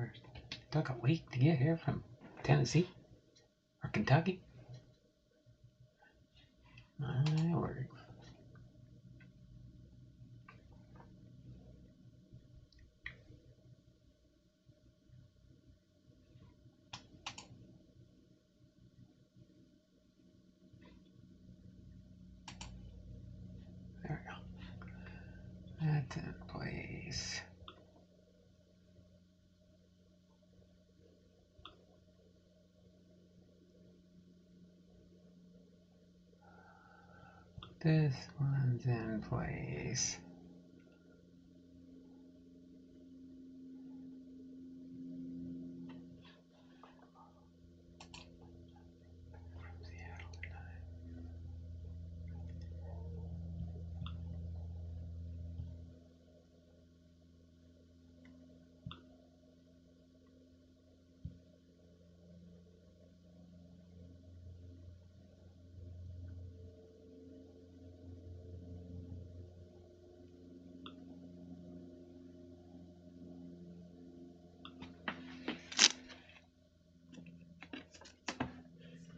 first. Took a week to get here from Tennessee or Kentucky. My word. There we go. That's in place. This one's in place.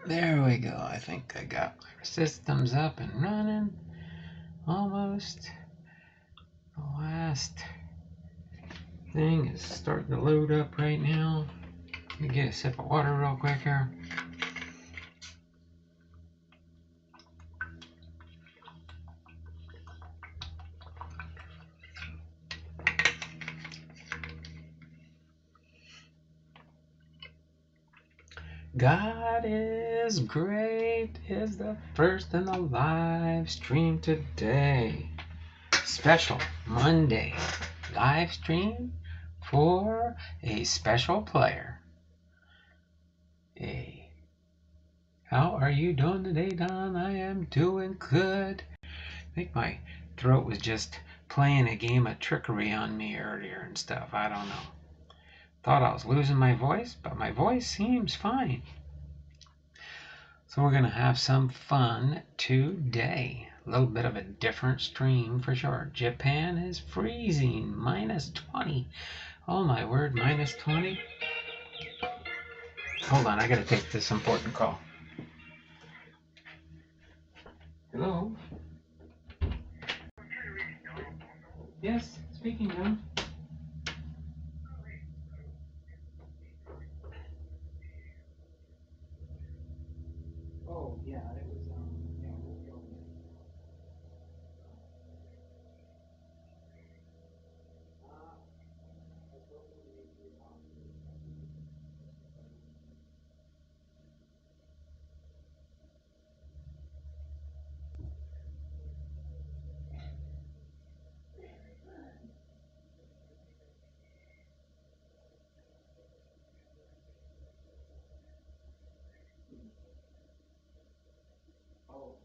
There we go. I think I got my systems up and running. Almost. The last thing is starting to load up right now. Let me get a sip of water real quick here. God is great is the first in the live stream today. Special Monday live stream for a special player. Hey, how are you doing today, Don? I am doing good. I think my throat was just playing a game of trickery on me earlier and stuff. I don't know. Thought I was losing my voice, but my voice seems fine. So we're going to have some fun today. A little bit of a different stream for sure. Japan is freezing, -20. Oh my word, -20. Hold on, I got to take this important call. Hello? Yes, speaking, John. Oh, yeah, it was, yeah, we'll go with it. Oh.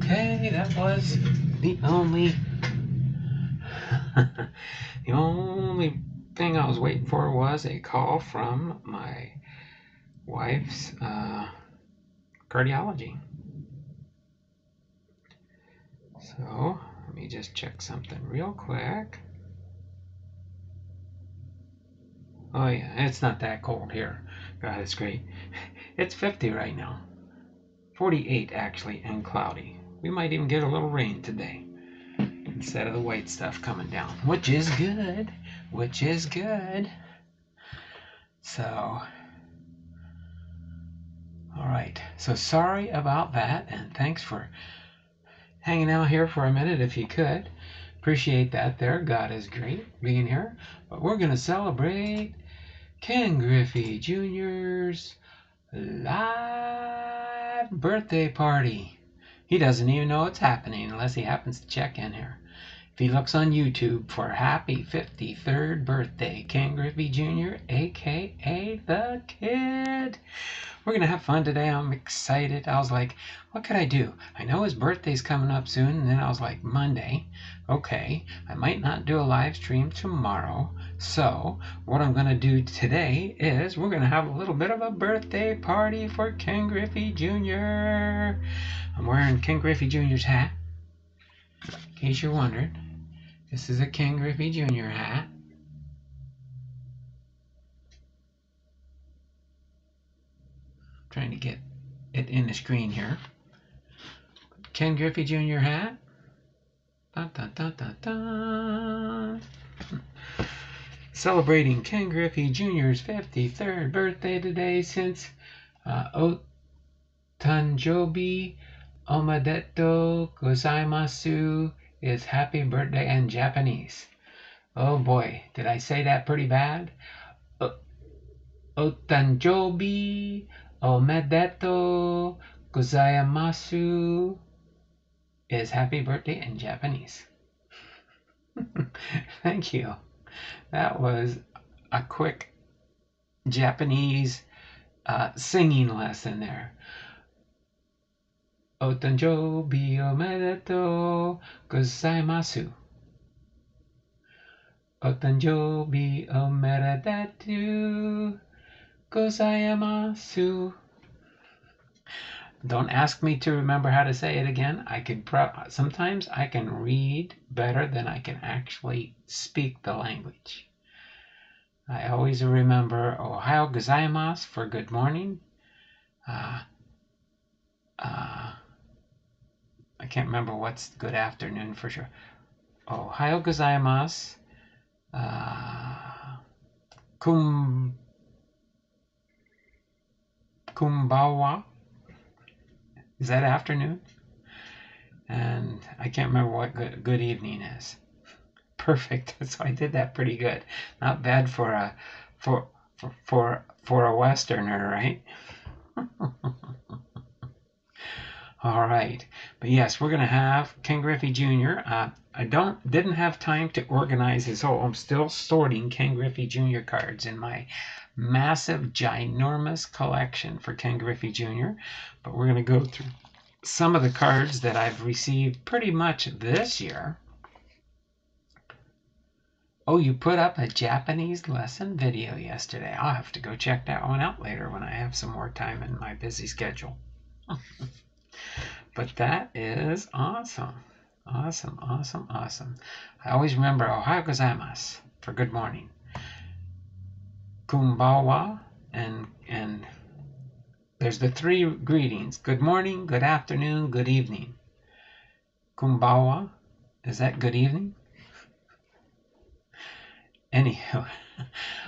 Okay, that was the only the only thing I was waiting for was a call from my wife's cardiology. So let me just check something real quick. Oh yeah, it's not that cold here. God, it's great. It's 50 right now. 48 actually, and cloudy. We might even get a little rain today instead of the white stuff coming down, which is good. Which is good. So, all right. So sorry about that, and thanks for hanging out here for a minute if you could. Appreciate that there. God is great being here. But we're going to celebrate Ken Griffey Jr.'s live birthday party. He doesn't even know it's happening unless he happens to check in here. If he looks on YouTube for happy 53rd birthday, Ken Griffey Jr., a.k.a. The Kid. We're going to have fun today. I'm excited. I was like, what could I do? I know his birthday's coming up soon. And then I was like, Monday. Okay, I might not do a live stream tomorrow. So what I'm going to do today is we're going to have a little bit of a birthday party for Ken Griffey Jr. I'm wearing Ken Griffey Jr.'s hat. In case you're wondering, this is a Ken Griffey Jr. hat. Trying to get it in the screen here. Ken Griffey Jr. hat. Dun, dun, dun, dun, dun. Celebrating Ken Griffey Jr.'s 53rd birthday today since Otanjobi Omedeto Gozaimasu is happy birthday in Japanese. Oh boy, did I say that pretty bad? Otanjobi Omedeto Gozaimasu is happy birthday in Japanese. Thank you. That was a quick Japanese singing lesson there. Otanjobi omedetou gozaimasu. Otanjobi omedetou gozaimasu. Don't ask me to remember how to say it again. Sometimes I can read better than I can actually speak the language. I always remember Ohio gozaimasu for good morning. I can't remember what's good afternoon for sure. Ohio gozaimasu. Kumbawa. Is that afternoon? And I can't remember what good evening is. Perfect. So I did that pretty good. Not bad for a Westerner, right? All right, but yes, we're gonna have Ken Griffey Jr. I didn't have time to organize his whole. I'm still sorting Ken Griffey Jr. cards in my massive, ginormous collection for Ken Griffey Jr. But we're gonna go through some of the cards that I've received pretty much this year. Oh, you put up a Japanese lesson video yesterday. I'll have to go check that one out later when I have some more time in my busy schedule. But that is awesome. Awesome, awesome, awesome. I always remember Ohayou gozaimasu for good morning. Kumbawa, and there's the three greetings. Good morning, good afternoon, good evening. Kumbawa, is that good evening? Anyhow,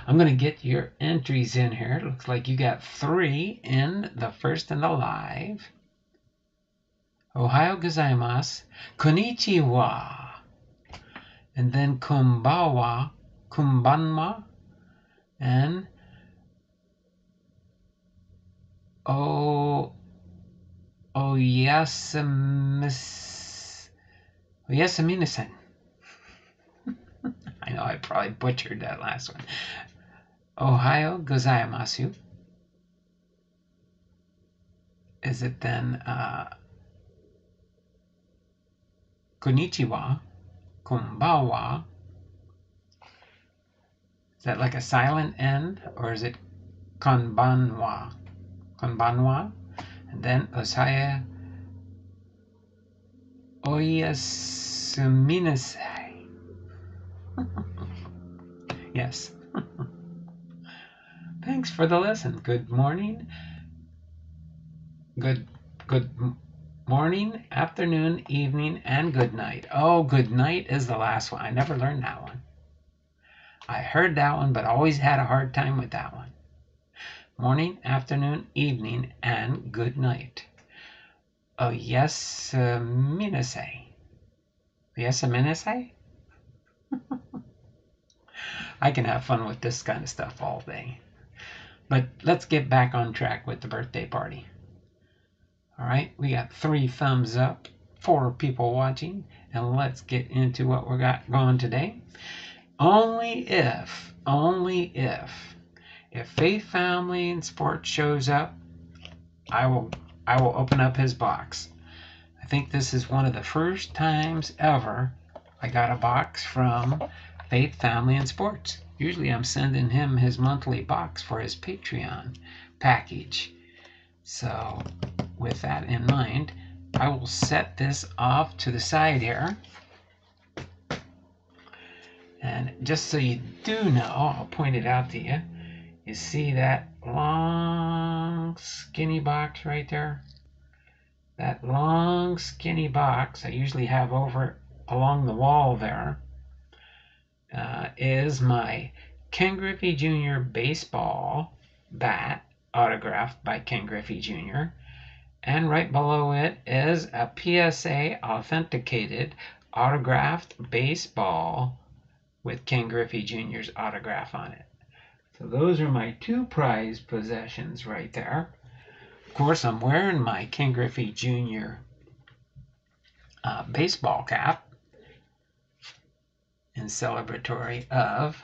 I'm going to get your entries in here. It looks like you got 3 in the first in the live. Ohayou gozaimasu, konnichiwa, and then kumbawa, kumbanma, and oyasumi-san. I know I probably butchered that last one. Ohayou gozaimasu. Is it then konnichiwa, konbanwa. Is that like a silent N, or is it konbanwa? Konbanwa? And then osaya oyasuminasai. Yes. Thanks for the listen. Good morning. Good morning, afternoon, evening, and good night. Oh, good night is the last one. I never learned that one. I heard that one, but always had a hard time with that one. Morning, afternoon, evening, and good night. Oh, yes, minasai. Yes, minasai? I can have fun with this kind of stuff all day. But let's get back on track with the birthday party. All right, we got 3 thumbs up, 4 people watching, and let's get into what we got going today. Only if Faith, Family, and Sports shows up, I will open up his box. I think this is one of the first times ever I got a box from Faith, Family, and Sports. Usually I'm sending him his monthly box for his Patreon package. So with that in mind, I will set this off to the side here. And just so you do know, I'll point it out to you. You see that long skinny box right there? That long skinny box I usually have over along the wall there is my Ken Griffey Jr. baseball bat autographed by Ken Griffey Jr. And right below it is a PSA authenticated autographed baseball with Ken Griffey Jr.'s autograph on it. So those are my 2 prized possessions right there. Of course, I'm wearing my Ken Griffey Jr. Baseball cap in celebratory of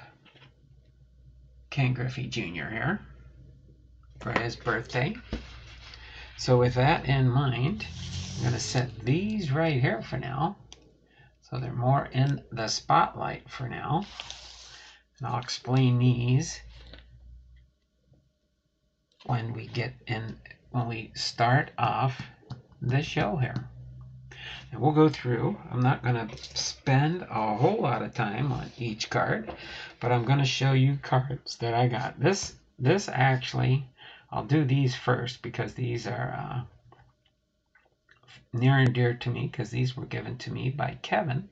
Ken Griffey Jr. here for his birthday. So with that in mind, I'm going to set these right here for now. So they're more in the spotlight for now. And I'll explain these when we start off the show here. And we'll go through. I'm not going to spend a whole lot of time on each card, but I'm going to show you cards that I got. This actually, I'll do these first because these are near and dear to me because these were given to me by Kevin.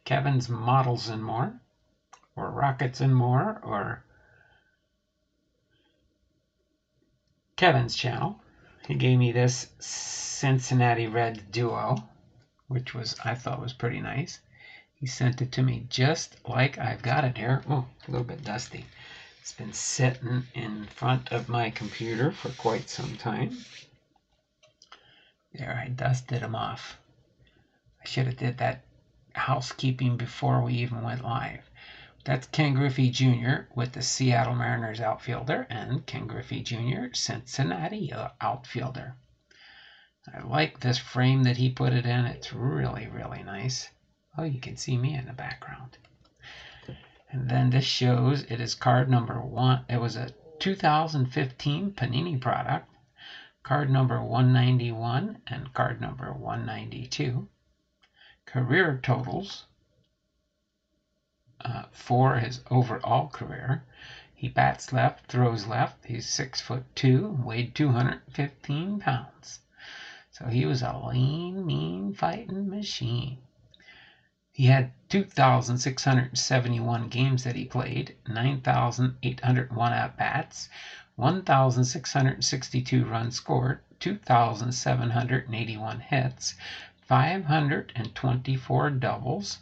Kevin's Models and More, or Rockets and More, or Kevin's channel. He gave me this Cincinnati Red Duo, which I thought was pretty nice. He sent it to me just like I've got it here. Oh, a little bit dusty. It's been sitting in front of my computer for quite some time. There, I dusted them off. I should have did that housekeeping before we even went live. That's Ken Griffey Jr. with the Seattle Mariners outfielder and Ken Griffey Jr. Cincinnati outfielder. I like this frame that he put it in. It's really, really nice. Oh, you can see me in the background. And then this shows it is card number 1. It was a 2015 Panini product. Card number 191 and card number 192. Career totals for his overall career. He bats left, throws left. He's 6'2", weighed 215 pounds. So he was a lean, mean fighting machine. He had 2,671 games that he played, 9,801 at-bats, 1,662 runs scored, 2,781 hits, 524 doubles,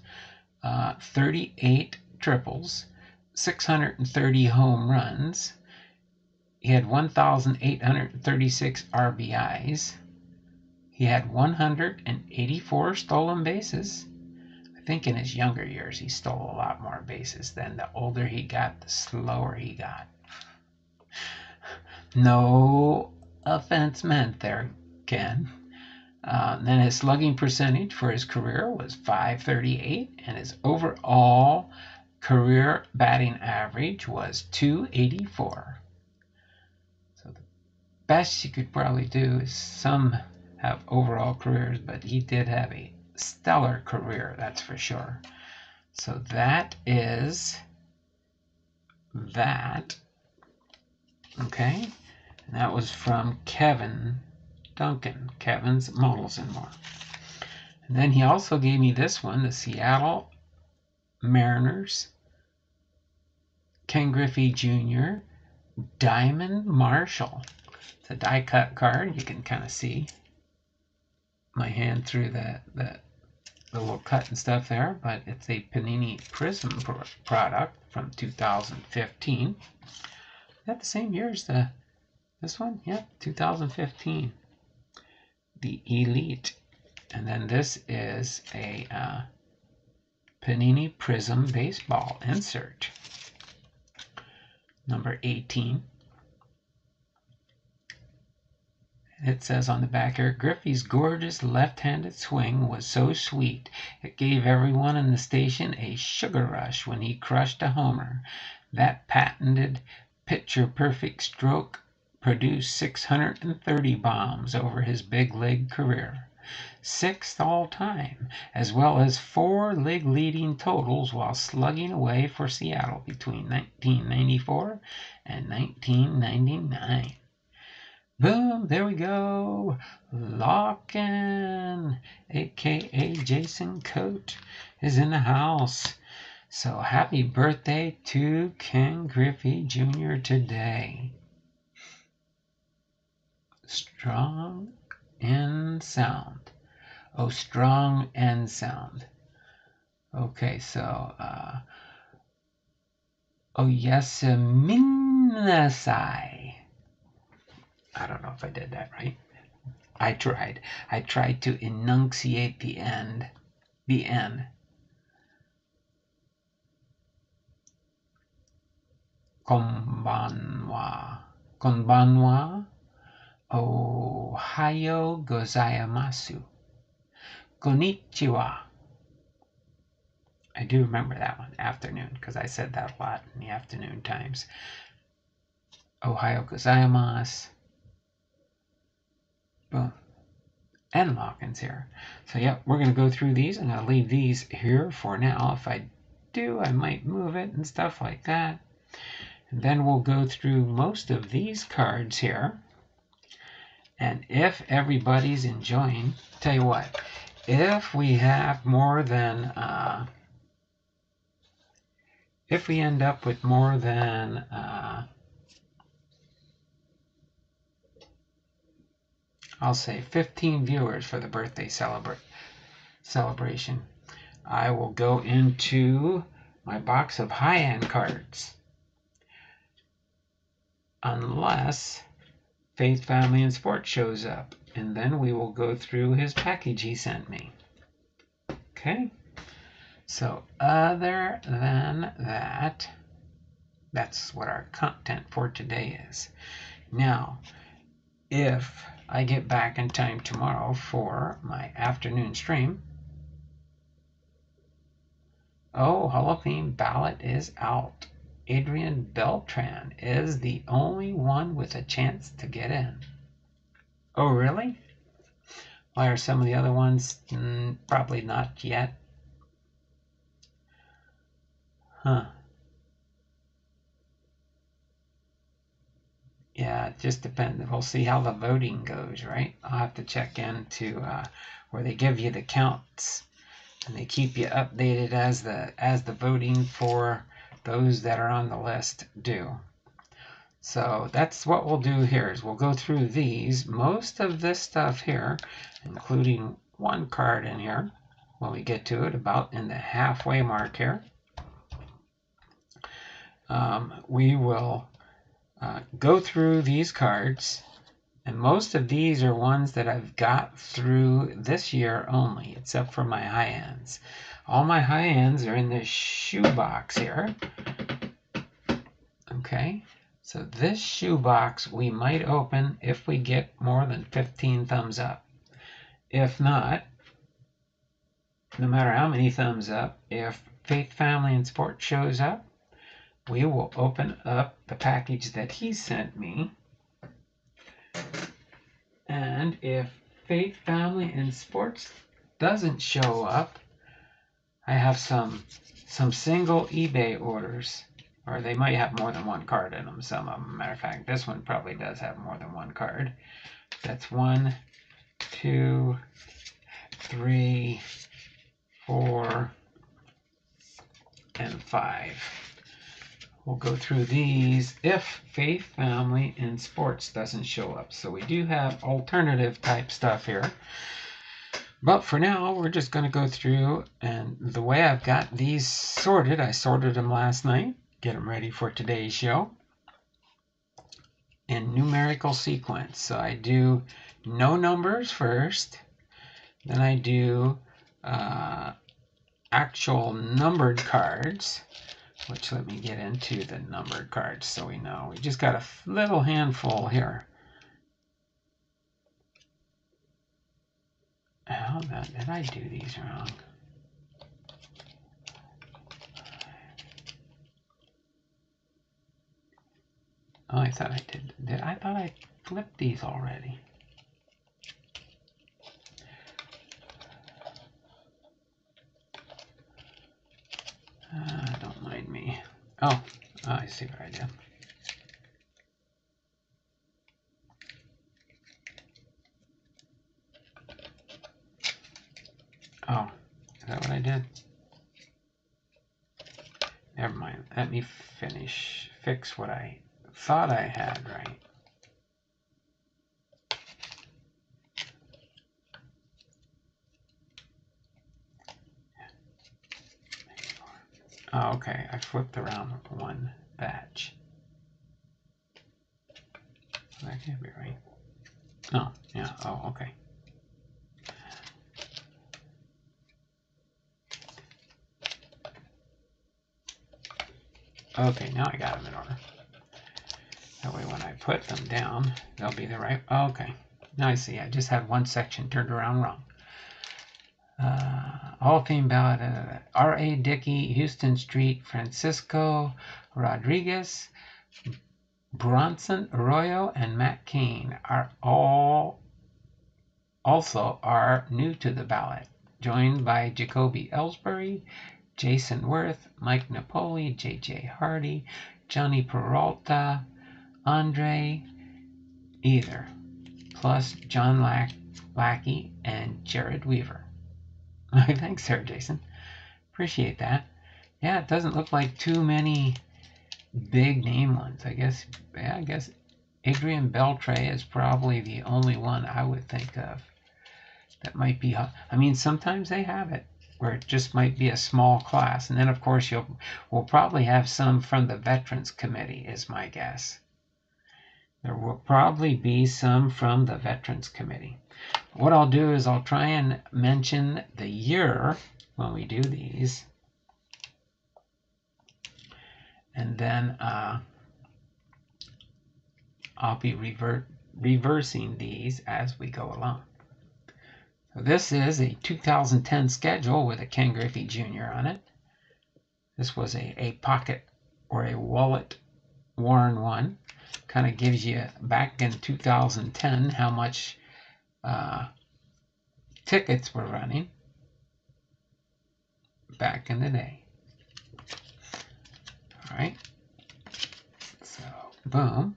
38 triples, 630 home runs. He had 1,836 RBIs. He had 184 stolen bases. I think in his younger years he stole a lot more bases. Then the older he got, the slower he got. No offense meant there, Ken. Then his slugging percentage for his career was .538, and his overall career batting average was .284. So the best you could probably do is some have overall careers, but he did have a stellar career, that's for sure. So that is that. Okay, and that was from Kevin Duncan, Kevin's Models and More. And then he also gave me this one, the Seattle Mariners, Ken Griffey Jr., Diamond Marshall. It's a die cut card. You can kind of see my hand through the little cut and stuff there, but it's a Panini Prizm product from 2015. Is that the same year as this one? Yep, 2015. The Elite. And then this is a Panini Prizm Baseball insert. Number 18. It says on the back here, Griffey's gorgeous left-handed swing was so sweet, it gave everyone in the station a sugar rush when he crushed a homer. That patented picture-perfect stroke produced 630 bombs over his big league career. 6th all-time, as well as 4 league-leading totals while slugging away for Seattle between 1994 and 1999. Boom, there we go. LAWKIN, a.k.a. Jason Cote, is in the house. So happy birthday to Ken Griffey Jr. today. Strong and sound. Oh, strong and sound. Okay, so, oh, yes, Minasai. I don't know if I did that right. I tried. I tried to enunciate the end. The N. Konbanwa. Konbanwa. Ohayo gozaimasu. Konnichiwa. I do remember that one, afternoon, because I said that a lot in the afternoon times. Ohayo gozaimasu. Boom. And LAWKIN's here. So yeah, we're going to go through these. I'm going to leave these here for now. If I do, I might move it and stuff like that. And then we'll go through most of these cards here. And if everybody's enjoying, tell you what, if we have more than, if we end up with more than, I'll say 15 viewers for the birthday celebration, I will go into my box of high-end cards. Unless Faith, Family, and Sports shows up. And then we will go through his package he sent me. Okay? So other than that, that's what our content for today is. Now, if I get back in time tomorrow for my afternoon stream, oh, Hall of Fame ballot is out. Adrian Beltran is the only one with a chance to get in. Oh, really? Why are some of the other ones probably not yet? Huh. Yeah, it just depends. We'll see how the voting goes, right? I'll have to check into where they give you the counts, and they keep you updated as the voting for those that are on the list do. So that's what we'll do here, is we'll go through these. Most of this stuff here, including one card in here, when we get to it, about in the halfway mark here, we will go through these cards, and most of these are ones that I've got through this year only, except for my high ends. All my high ends are in this shoebox here. Okay, so this shoebox we might open if we get more than 15 thumbs up. If not, no matter how many thumbs up, if Faith, Family, and Sport shows up, we will open up the package that he sent me. And if Faith, Family, and Sports doesn't show up, I have some single eBay orders, or they might have more than one card in them, some of them. Matter of fact, this one probably does have more than one card. That's 1, 2, 3, 4, and 5. We'll go through these if Faith, Family, and Sports doesn't show up. So we do have alternative type stuff here. But for now, we're just going to go through, and the way I've got these sorted, I sorted them last night, get them ready for today's show, in numerical sequence. So I do no numbers first, then I do actual numbered cards, which let me get into the numbered cards so we know. We just got a little handful here. How did I do these wrong? Oh, I thought I did. I thought I flipped these already. Don't mind me. Oh, I see what I did. Oh, is that what I did? Never mind. Let me fix what I thought I had right. Oh, okay. I flipped around one batch. That can't be right. Oh, yeah. Oh, okay. Okay, now I got them in order. That way when I put them down, they'll be the right... Oh, okay. Now I see. I just had one section turned around wrong. All-theme ballot. R.A. Dickey, Houston Street, Francisco Rodriguez, Bronson Arroyo, and Matt Cain are also new to the ballot, joined by Jacoby Ellsbury, Jason Worth, Mike Napoli, J.J. Hardy, Johnny Peralta, Andre Either, plus John Lackey and Jared Weaver. Thanks, Sarah Jason. Appreciate that. Yeah, it doesn't look like too many big name ones. I guess Adrian Beltre is probably the only one I would think of that might be. I mean, sometimes they have it where it just might be a small class, and then of course we'll probably have some from the Veterans Committee, is my guess. There will probably be some from the Veterans Committee. What I'll do is I'll try and mention the year when we do these, and then I'll be reversing these as we go along. So this is a 2010 schedule with a Ken Griffey Jr. on it. This was a pocket or a wallet worn one. Kind of gives you back in 2010 how much tickets were running back in the day. All right. So, boom.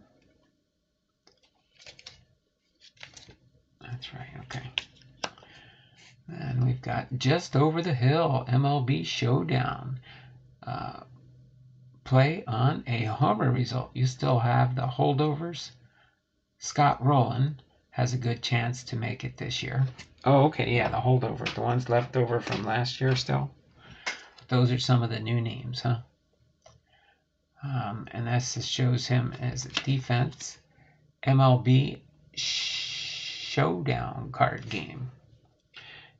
That's right. Okay. And we've got Just Over the Hill, MLB Showdown. Play on a homer result. You still have the holdovers. Scott Rowland has a good chance to make it this year. Oh, okay, yeah, the holdovers, the ones left over from last year still. Those are some of the new names, huh? And this shows him as a defense. MLB Showdown card game.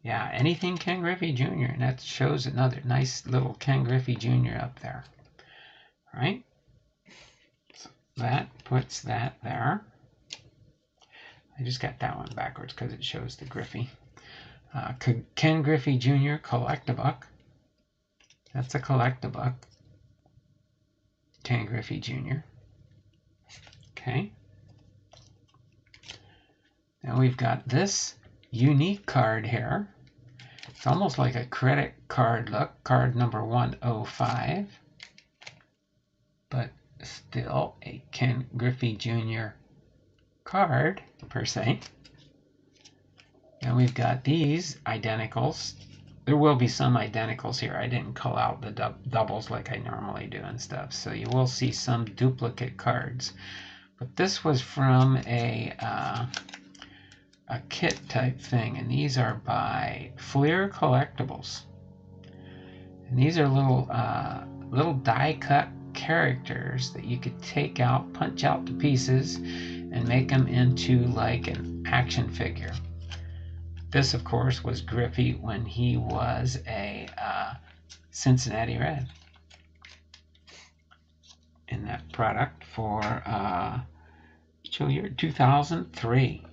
Yeah, anything Ken Griffey Jr. And that shows another nice little Ken Griffey Jr. up there. All right. So that puts that there. I just got that one backwards because it shows the Griffey. Ken Griffey Jr. Collect-a-Book. That's a collect-a-book. Ken Griffey Jr. Okay. Now we've got this unique card here. It's almost like a credit card look. Card number 105. But still a Ken Griffey Jr. card, per se. And we've got these identicals. There will be some identicals here. I didn't call out the doubles like I normally do and stuff. So you will see some duplicate cards. But this was from a kit type thing. And these are by Fleer Collectibles. And these are little die cut characters that you could take out, punch out to pieces, and make them into like an action figure. This, of course, was Griffey when he was a Cincinnati Red in that product for year 2003.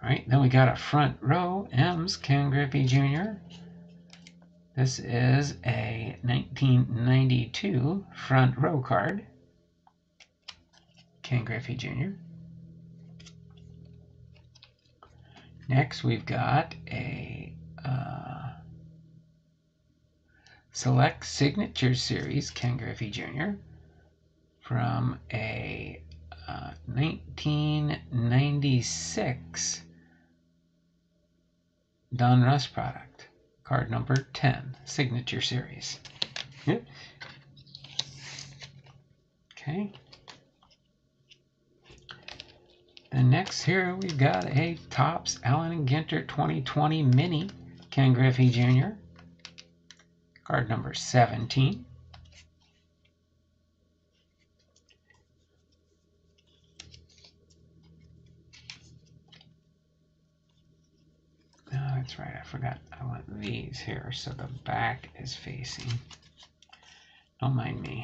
All right, then we got a front row M's Ken Griffey Jr. This is a 1992 front row card. Ken Griffey Jr. Next, we've got a Select Signature Series Ken Griffey Jr. from a 1996 Don Russ product. Card number 10, Signature Series. Yep. Okay. Then next here we've got a Topps Allen & Ginter 2020 Mini Ken Griffey Jr. Card number 17. Oh, that's right, I forgot. I want these here so the back is facing. Don't mind me.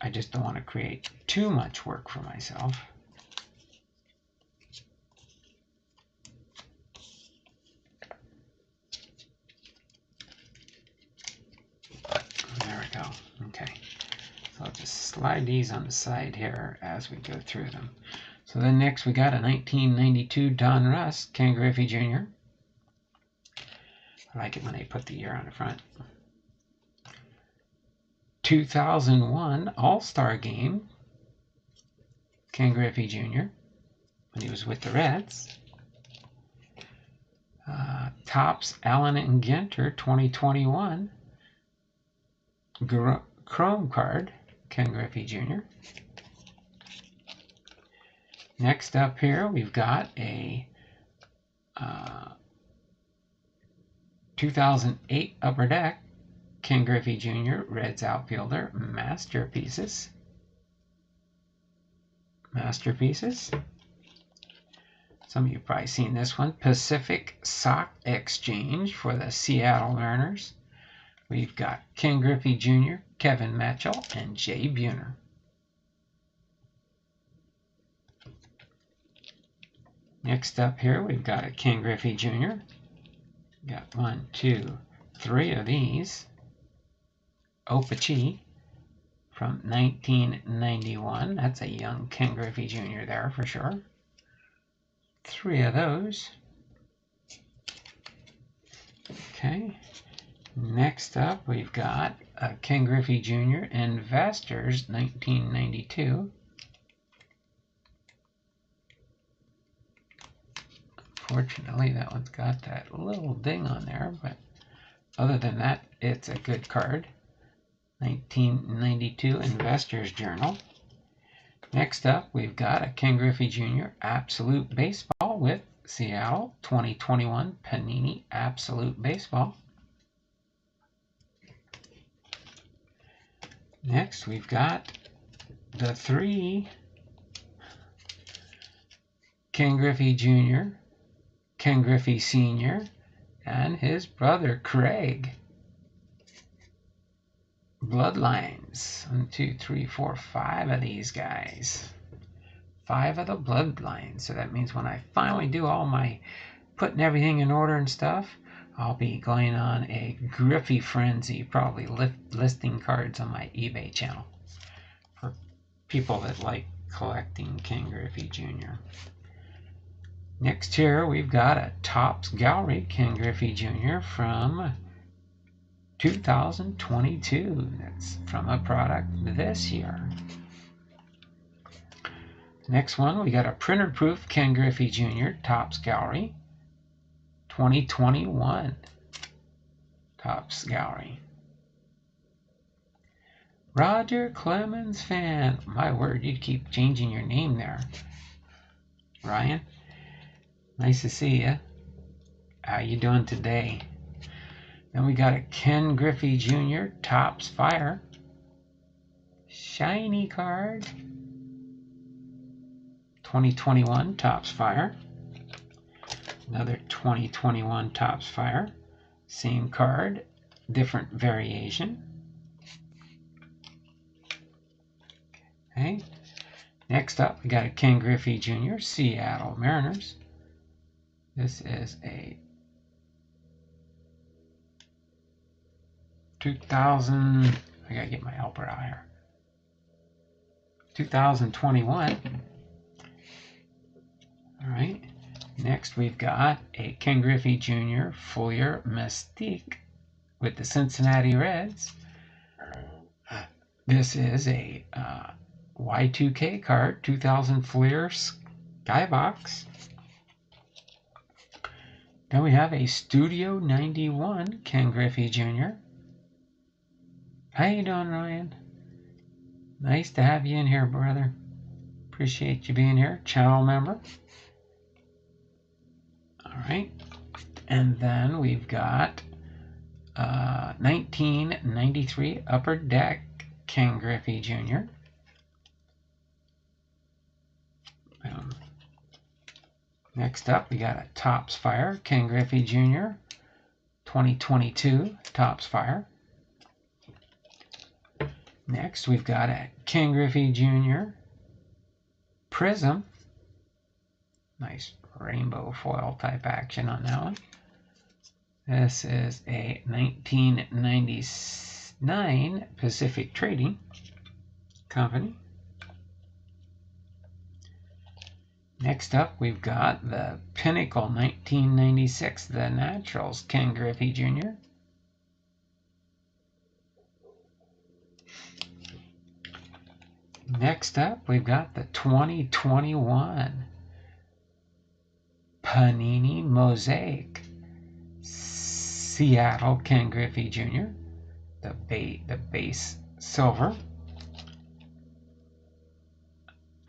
I just don't want to create too much work for myself. There we go. Okay. So I'll just slide these on the side here as we go through them. So then next we got a 1992 Don Russ Ken Griffey Jr. I like it when they put the year on the front. 2001 All-Star Game Ken Griffey Jr. when he was with the Reds. Topps Allen & Ginter 2021 Chrome card Ken Griffey Jr. Next up here we've got a 2008 Upper Deck Ken Griffey Jr. Reds outfielder Masterpieces. Some of you have probably seen this one. Pacific Sock Exchange for the Seattle Mariners. We've got Ken Griffey Jr., Kevin Mitchell, and Jay Buhner. Next up here, we've got a Ken Griffey Jr. Got 1, 2, 3 of these. Opachi from 1991. That's a young Ken Griffey Jr. there for sure. 3 of those. Okay. Next up, we've got a Ken Griffey Jr. Investors 1992. Unfortunately, that one's got that little ding on there, but other than that, it's a good card. 1992 Investors Journal. Next up, we've got a Ken Griffey Jr. Absolute Baseball with Seattle 2021 Panini Absolute Baseball. Next, we've got the 3 Ken Griffey Jr., Ken Griffey Sr., and his brother Craig. Bloodlines. 1, 2, 3, 4, 5 of these guys. 5 of the bloodlines. So that means when I finally do all my putting everything in order and stuff, I'll be going on a Griffey frenzy, probably listing cards on my eBay channel for people that like collecting Ken Griffey Jr. Next here, we've got a Topps Gallery Ken Griffey Jr. from 2022. That's from a product this year. Next one, we got a printer proof Ken Griffey Jr. Topps Gallery 2021. Topps Gallery. Roger Clemens fan. My word, you'd keep changing your name there. Ryan, nice to see you. How you doing today? Then we got a Ken Griffey Jr. Topps Fire. Shiny card. 2021 Topps Fire. Another 2021 Topps Fire. Same card, different variation. Okay. Next up, we got a Ken Griffey Jr. Seattle Mariners. This is a 2000. I gotta get my helper out here. 2021. All right. Next, we've got a Ken Griffey Jr. Fleer Mystique with the Cincinnati Reds. This is a Y2K card, 2000 Fleer Skybox. Then we have a Studio 91 Ken Griffey Jr. How you doing, Ryan? Nice to have you in here, brother. Appreciate you being here. Channel member. Alright, and then we've got 1993 Upper Deck Ken Griffey Jr. Next up, we got a Topps Fire Ken Griffey Jr. 2022 Topps Fire. Next, we've got a Ken Griffey Jr. Prizm. Nice rainbow foil type action on that one. This is a 1999 Pacific Trading Company. Next up, we've got the Pinnacle 1996, the Naturals Ken Griffey Jr. Next up, we've got the 2021 Panini Mosaic Seattle Ken Griffey Jr. The base silver.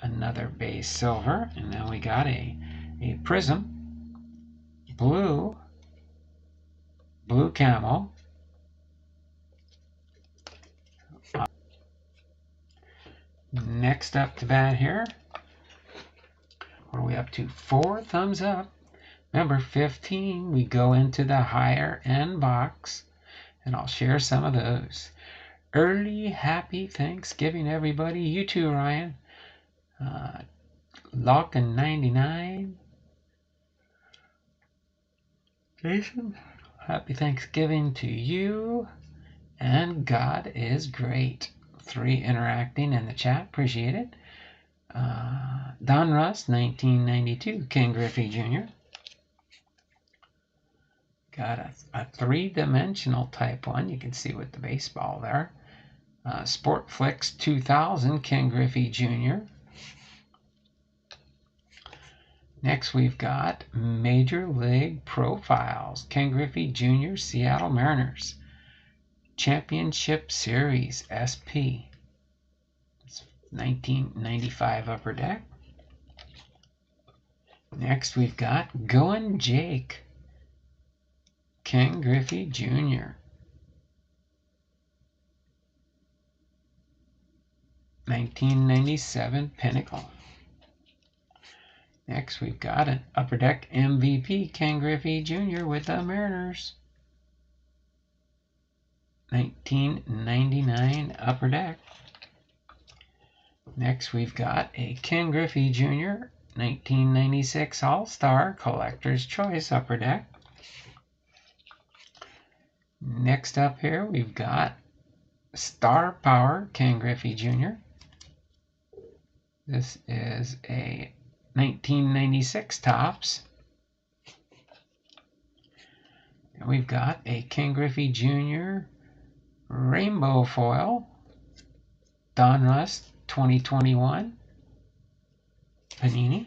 Another base silver. And then we got a Prizm blue camo. Next up to bat here. What are we up to? 4 thumbs up. Number 15, we go into the higher end box, and I'll share some of those. Early happy Thanksgiving, everybody. You too, Ryan. LAWKIN 99. Jason, happy Thanksgiving to you. And God is great. 3 interacting in the chat. Appreciate it. Don Russ, 1992, Ken Griffey Jr. Got a 3-dimensional type one. You can see with the baseball there. Sportflix 2000, Ken Griffey Jr. Next, we've got Major League Profiles, Ken Griffey Jr., Seattle Mariners. Championship Series, SP. 1995 Upper Deck. Next, we've got Goin' Jake, Ken Griffey Jr. 1997 Pinnacle. Next, we've got an Upper Deck MVP Ken Griffey Jr. with the Mariners. 1999 Upper Deck. Next, we've got a Ken Griffey Jr. 1996 All-Star Collector's Choice Upper Deck. Next up here, we've got Star Power Ken Griffey Jr. This is a 1996 Topps. And we've got a Ken Griffey Jr. Rainbow Foil Donruss 2021 Panini.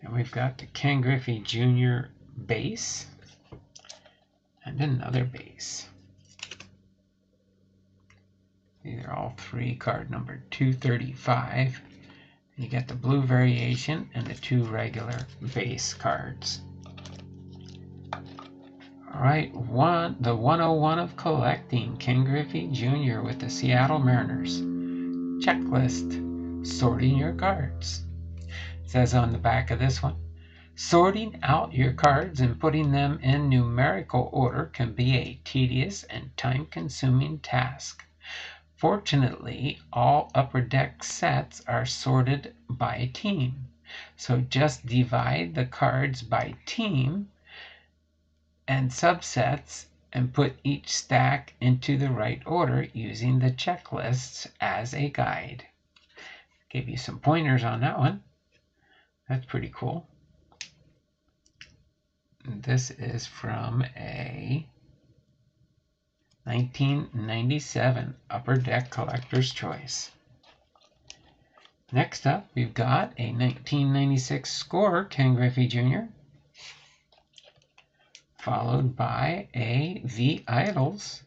And we've got the Ken Griffey Jr. base and another base. These are all three, card number 235. You get the blue variation and the two regular base cards. Alright, the 101 of collecting, Ken Griffey Jr. with the Seattle Mariners. Checklist, sorting your cards. It says on the back of this one, sorting out your cards and putting them in numerical order can be a tedious and time-consuming task. Fortunately, all Upper Deck sets are sorted by team, so just divide the cards by team and subsets and put each stack into the right order using the checklists as a guide. Give you some pointers on that one. That's pretty cool. This is from a 1997 Upper Deck Collector's Choice. Next up, we've got a 1996 Score Ken Griffey Jr. Followed by a The Idols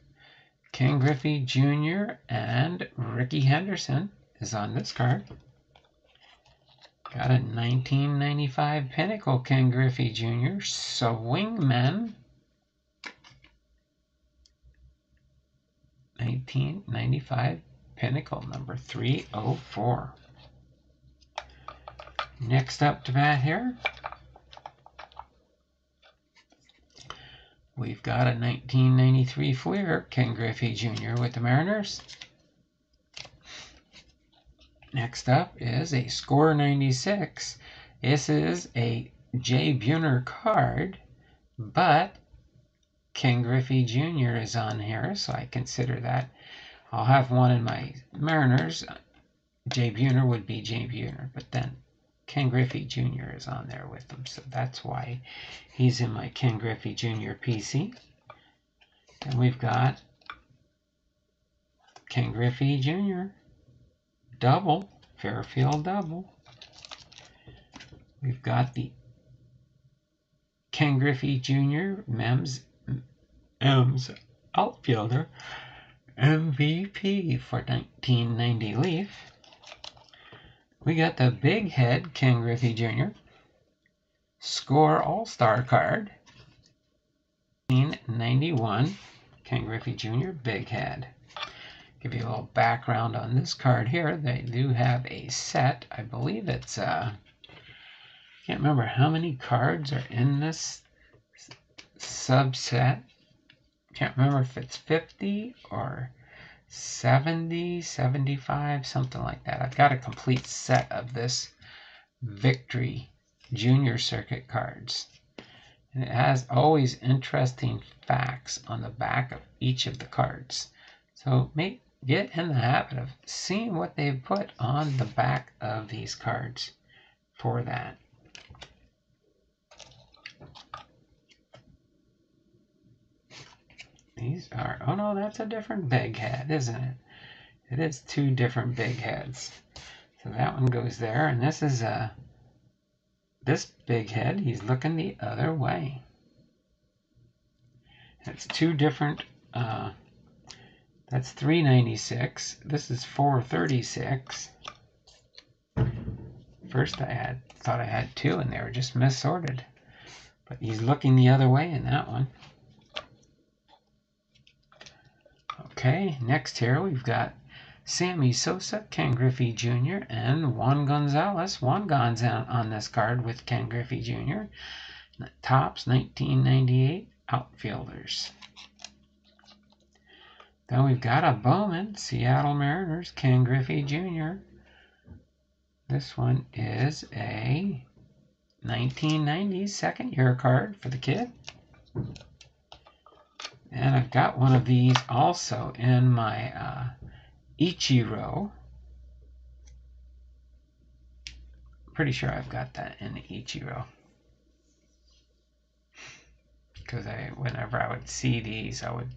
Ken Griffey Jr. and Ricky Henderson is on this card. Got a 1995 Pinnacle Ken Griffey Jr. Swingmen. 1995 Pinnacle number 304. Next up to bat here, we've got a 1993 Fleer Ken Griffey Jr. with the Mariners. Next up is a Score 96. This is a Jay Buhner card, but Ken Griffey Jr. is on here, so I consider that. I'll have one in my Mariners. Jay Buhner would be Jay Buhner, but then Ken Griffey Jr. is on there with them, so that's why he's in my Ken Griffey Jr. PC. And we've got Ken Griffey Jr. Double, Fairfield double. We've got the Ken Griffey Jr. M's outfielder MVP for 1990 Leaf. We got the Big Head Ken Griffey Jr. Score All-Star card. 1991 Ken Griffey Jr. Big Head. Give you a little background on this card here. They do have a set. I believe it's can't remember how many cards are in this subset. Can't remember if it's 50 or 70, 75, something like that. I've got a complete set of this Victory Junior Circuit cards. And it has always interesting facts on the back of each of the cards. So get in the habit of seeing what they've put on the back of these cards for that. These are, oh no, that's a different Big Head, isn't it? It is two different Big Heads. So that one goes there, and this is this Big Head, he's looking the other way. It's two different, that's 396. This is 436. First I thought I had two, and they were just missorted. But he's looking the other way in that one. Okay, next here we've got Sammy Sosa, Ken Griffey Jr., and Juan Gonzalez. Juan Gon's on this card with Ken Griffey Jr. Topps 1998 outfielders. Then we've got a Bowman, Seattle Mariners, Ken Griffey Jr. This one is a 1990 second year card for the kid. And I've got one of these also in my Ichiro. Pretty sure I've got that in the Ichiro. Because whenever I would see these, I would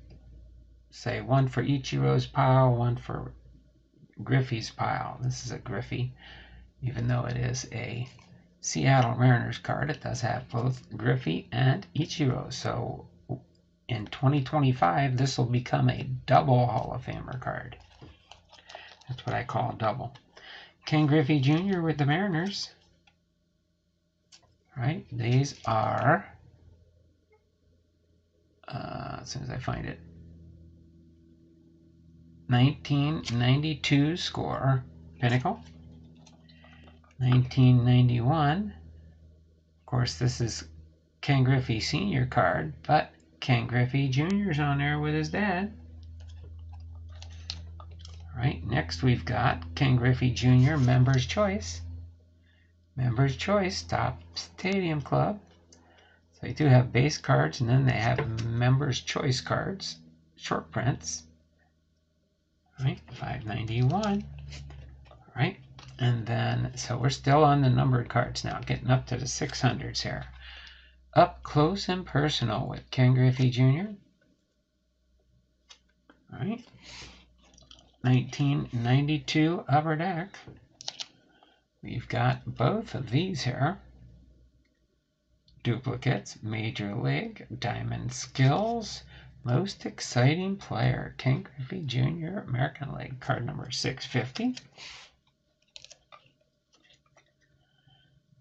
say one for Ichiro's pile, one for Griffey's pile. This is a Griffey. Even though it is a Seattle Mariners card, it does have both Griffey and Ichiro. So in 2025, this will become a double Hall of Famer card. That's what I call a double. Ken Griffey Jr. with the Mariners. Right, these are, as soon as I find it, 1992 score Pinnacle. 1991. Of course, this is Ken Griffey Sr. card, but Ken Griffey Jr.'s on there with his dad. All right, next we've got Ken Griffey Jr. Members Choice. Members Choice, Top Stadium Club. So they do have base cards, and then they have Members Choice cards, short prints. All right, 591. All right. And then, so we're still on the numbered cards now, getting up to the 600s here. Up Close and Personal with Ken Griffey Jr. All right. 1992 Upper Deck. We've got both of these here. Duplicates, Major League, Diamond Skills, Most Exciting Player, Ken Griffey Jr., American League, card number 650.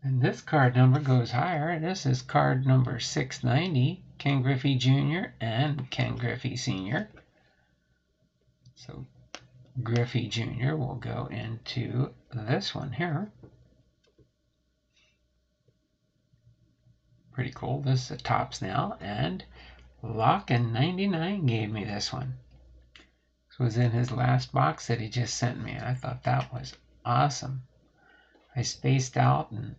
And this card number goes higher. This is card number 690, Ken Griffey Jr. and Ken Griffey Sr. So Griffey Jr. will go into this one here. Pretty cool. This is the tops now. And LAWKIN 99 gave me this one. This was in his last box that he just sent me. I thought that was awesome. I spaced out and,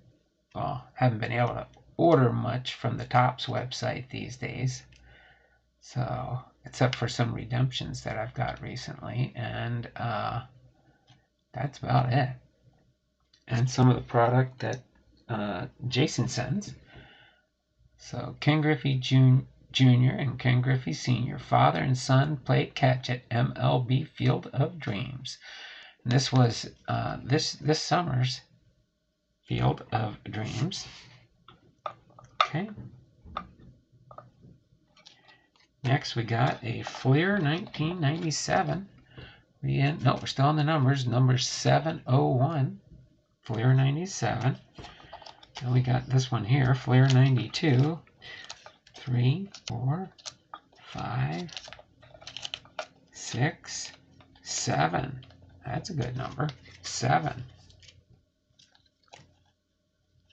well, haven't been able to order much from the Topps website these days. So, except for some redemptions that I've got recently. And that's about it. And some of the product that Jason sends. So, Ken Griffey Jr. and Ken Griffey Sr., father and son, played catch at MLB Field of Dreams. And this was this summer's Field of Dreams. Okay. Next, we got a Fleer 1997. We're still on the numbers. Number 701. Fleer 97. And we got this one here, Fleer 92. 3, 4, 5, 6, 7. That's a good number. 7.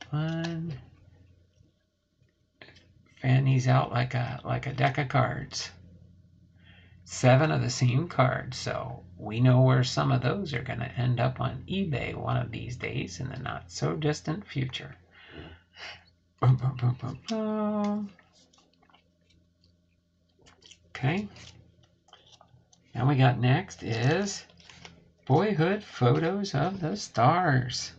1. Fan these out like a deck of cards. 7 of the same cards. So we know where some of those are going to end up on eBay one of these days in the not so distant future. Boom, boom, boom, boom, boom. Okay. Now we got next is Boyhood Photos of the Stars.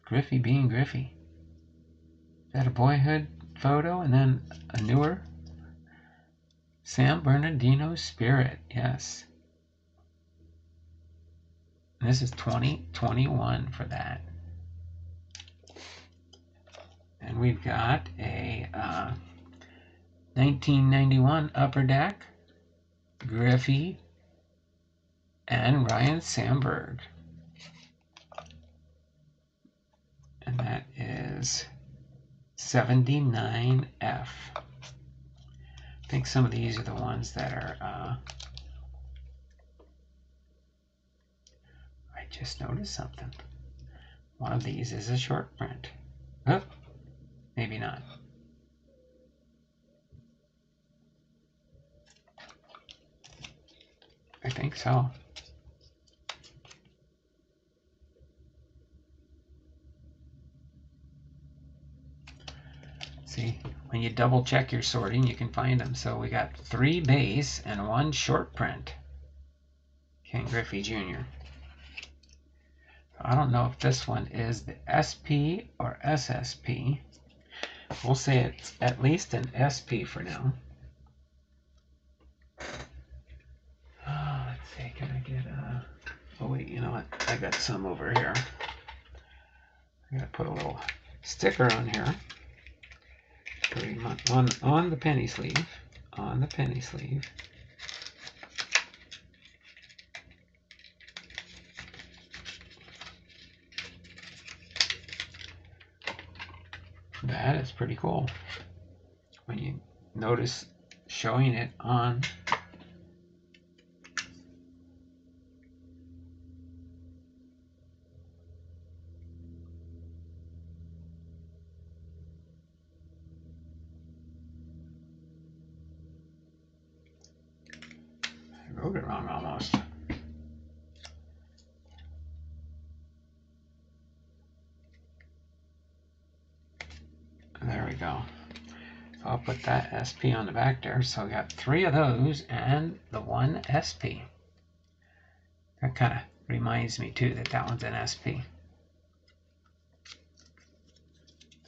Griffey being Griffey. Is that a boyhood photo and then a newer? San Bernardino Spirit, yes. And this is 2021 for that. And we've got a 1991 Upper Deck, Griffey, and Ryan Sandberg. And that is 79F. I think some of these are the ones that are, I just noticed something. One of these is a short print. Oh, maybe not. I think so. See, when you double check your sorting, you can find them. So we got 3 base and 1 short print. Ken Griffey Jr. So I don't know if this one is the SP or SSP. We'll say it's at least an SP for now. Let's see, can I get a... Oh wait, you know what? I got some over here. I gotta put a little sticker on here. On the penny sleeve. On the penny sleeve. That is pretty cool. When you notice showing it on I wrote it wrong almost. There we go. So I'll put that SP on the back there. So we got 3 of those and the 1 SP. That kind of reminds me too that that one's an SP.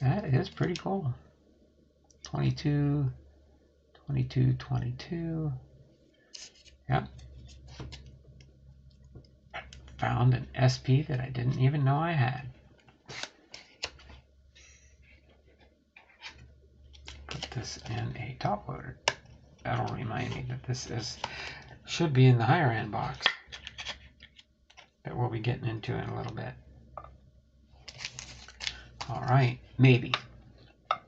That is pretty cool. 22, 22, 22. Yep. Found an SP that I didn't even know I had. Put this in a top loader. That'll remind me that this should be in the higher end box that we'll be getting into in a little bit. All right, maybe.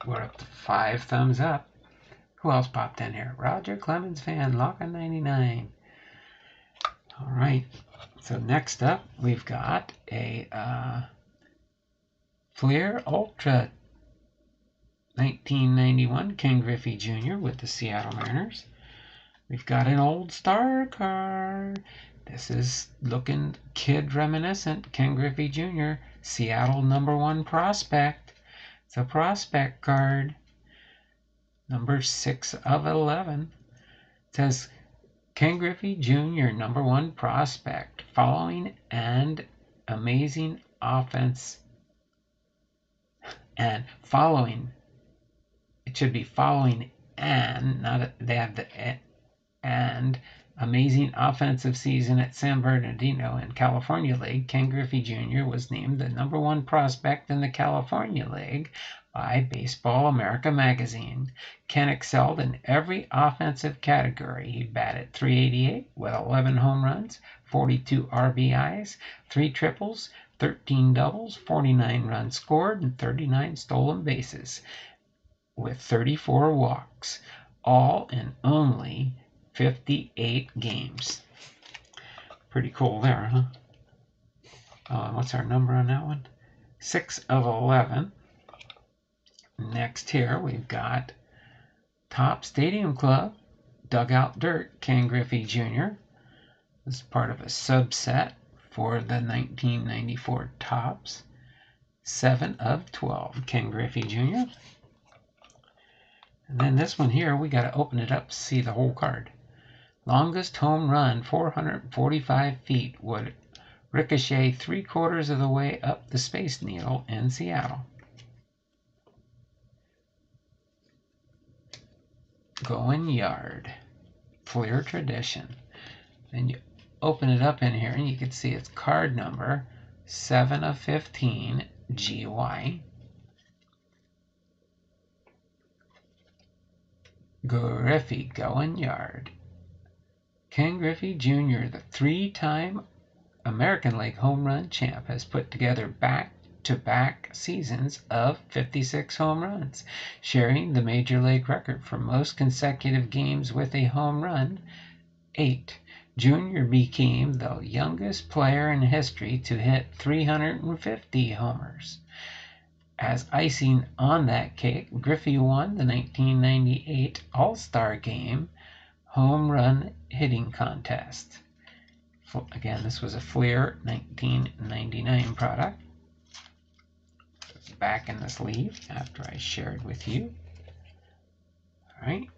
We're up to 5 thumbs up. Who else popped in here? Roger Clemens fan, LAWKIN 99. All right, so next up we've got a Fleer Ultra 1991 Ken Griffey Jr. with the Seattle Mariners. We've got an old star card. This is looking kid reminiscent. Ken Griffey Jr. Seattle #1 prospect. It's a prospect card. Number 6 of 11. It says Ken Griffey Jr. #1 prospect. Following and amazing offense. And following. It should be following and, not they have the and amazing offensive season at San Bernardino in California League. Ken Griffey Jr. was named the #1 prospect in the California League by Baseball America magazine. Ken excelled in every offensive category. He batted .388 with 11 home runs, 42 RBIs, 3 triples, 13 doubles, 49 runs scored, and 39 stolen bases, with 34 walks, all in only 58 games. Pretty cool there, huh? And what's our number on that one? 6 of 11. Next here we've got Top Stadium Club, Dugout Dirt, Ken Griffey Jr. This is part of a subset for the 1994 Tops. 7 of 12, Ken Griffey Jr. And then this one here, we got to open it up to see the whole card. Longest home run, 445 feet, would ricochet 3/4 of the way up the Space Needle in Seattle. Going yard. Fleer tradition. Then you open it up in here and you can see it's card number 7 of 15, GY. Griffey going yard. Ken Griffey Jr., the 3-time American League home run champ, has put together back-to-back seasons of 56 home runs, sharing the Major League record for most consecutive games with a home run, 8. Jr. became the youngest player in history to hit 350 homers. As icing on that cake, Griffey won the 1998 All-Star Game home run hitting contest. Again, this was a Fleer 1999 product. Back in the sleeve after I shared with you. All right.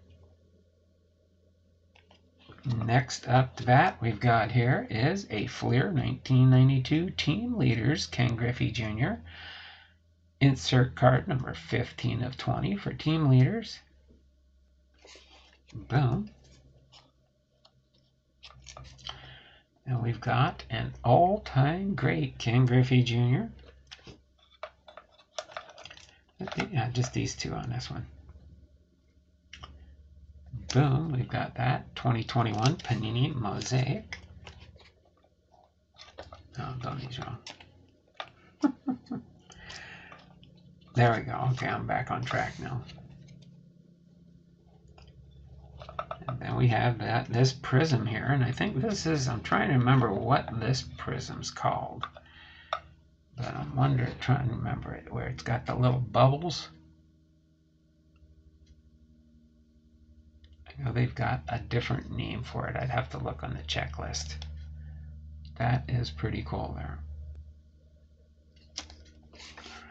Next up to bat we've got here is a Fleer 1992 Team Leaders Ken Griffey Jr. Insert card number 15 of 20 for Team Leaders. Boom. And we've got an all-time great Ken Griffey Jr. Yeah, just these two on this one. Boom, we've got that. 2021 Panini Mosaic. Oh, don't these wrong. There we go. Okay, I'm back on track now. And then we have this Prizm here, and I think this is, I'm trying to remember what this Prizm's called. But I'm trying to remember it, where it's got the little bubbles. I know they've got a different name for it. I'd have to look on the checklist. That is pretty cool there. All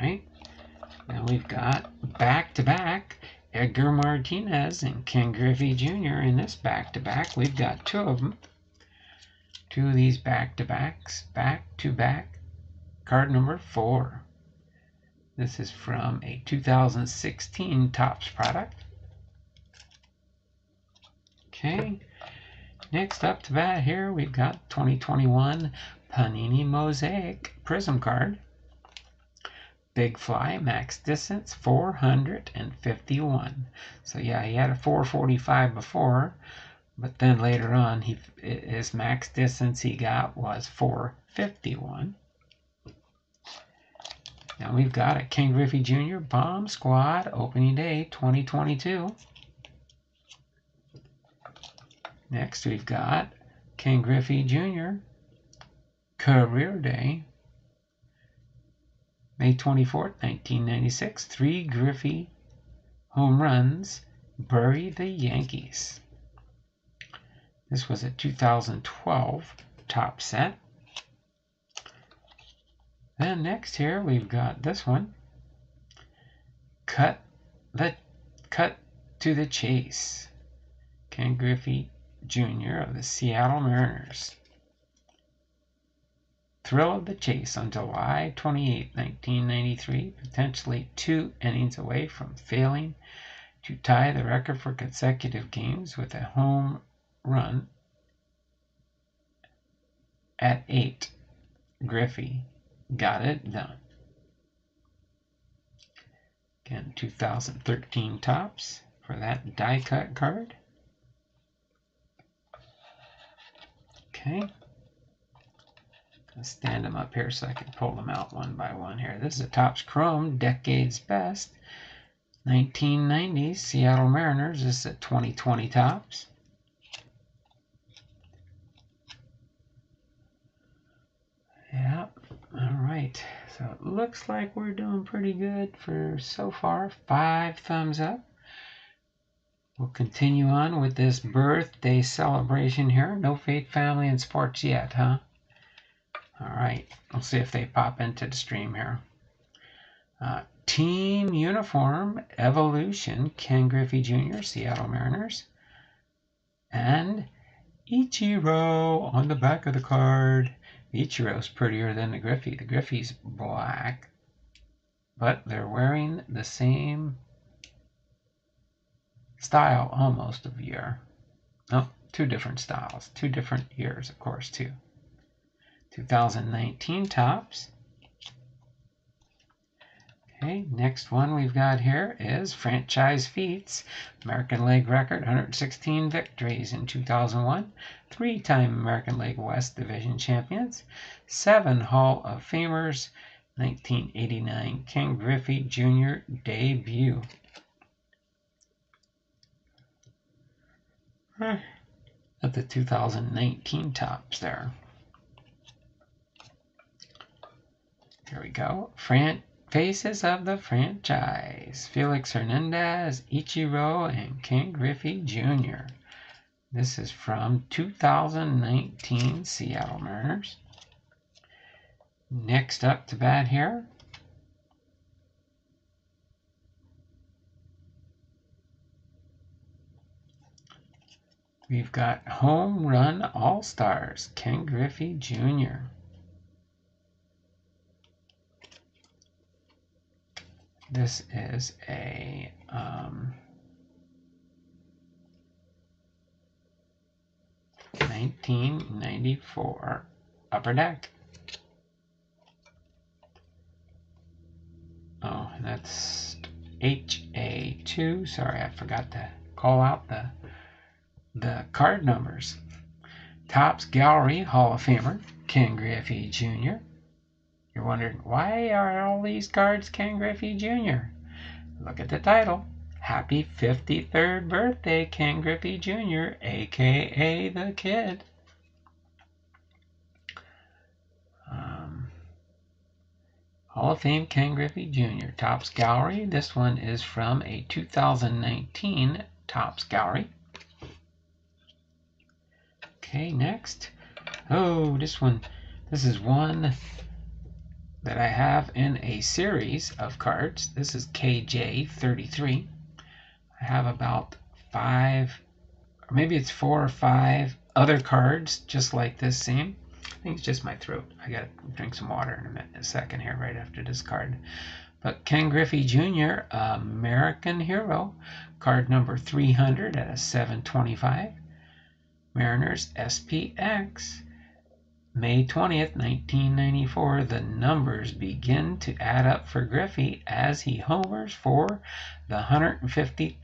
right. Now we've got back-to-back Edgar Martinez and Ken Griffey Jr. in this back-to-back. We've got two of them. Two of these back-to-backs, back-to-back. Card number 4. This is from a 2016 Topps product. Okay. Next up to bat here, we've got 2021 Panini Mosaic Prizm card. Big Fly, max distance 451. So yeah, he had a 445 before, but then later on, his max distance he got was 451. Now we've got a Ken Griffey Jr. Bomb Squad opening day 2022. Next we've got Ken Griffey Jr. Career Day, May 24th, 1996. 3 Griffey home runs, bury the Yankees. This was a 2012 top set. Then next here we've got this one. Cut to the chase. Ken Griffey Jr. of the Seattle Mariners. Thrill of the chase on July 28, 1993, potentially 2 innings away from failing to tie the record for consecutive games with a home run at 8. Griffey got it done. Again, 2013 Topps for that die cut card. Okay. Let's stand them up here so I can pull them out one by one here. This is a Topps Chrome Decades Best 1990s Seattle Mariners. This is a 2020 Topps. Yeah, all right. So it looks like we're doing pretty good for so far. 5 thumbs up. We'll continue on with this birthday celebration here. No Fate Family and Sports yet, huh? All right, we'll see if they pop into the stream here. Team Uniform Evolution, Ken Griffey Jr., Seattle Mariners. And Ichiro on the back of the card. Ichiro's prettier than the Griffey. The Griffey's black, but they're wearing the same style almost of year. No, 2 different styles, 2 different years, of course, too. 2019 Topps. Okay, next one we've got here is Franchise Feats. American League record, 116 victories in 2001. 3-time American League West Division champions. 7 Hall of Famers. 1989 Ken Griffey Jr. debut. At the 2019 Topps there. Here we go. Faces of the franchise. Felix Hernandez, Ichiro, and Ken Griffey Jr. This is from 2019 Seattle Mariners. Next up to bat here, we've got Home Run All-Stars, Ken Griffey Jr. This is a 1994 Upper Deck. Oh, and that's HA2. Sorry, I forgot to call out the card numbers. Topps Gallery Hall of Famer, Ken Griffey Jr. You're wondering, why are all these cards Ken Griffey Jr.? Look at the title. Happy 53rd birthday, Ken Griffey Jr., a.k.a. The Kid. Hall of Fame Ken Griffey Jr. Topps Gallery. This one is from a 2019 Topps Gallery. Okay, next. Oh, this is one that I have in a series of cards. This is KJ33. I have about 5, or maybe it's 4 or 5 other cards just like this same. I think it's just my throat. I gotta drink some water in a second here right after this card. But Ken Griffey Jr., American Hero, card number 300 at a 725. Mariners SPX, May 20th, 1994. The numbers begin to add up for Griffey as he homers for the 150th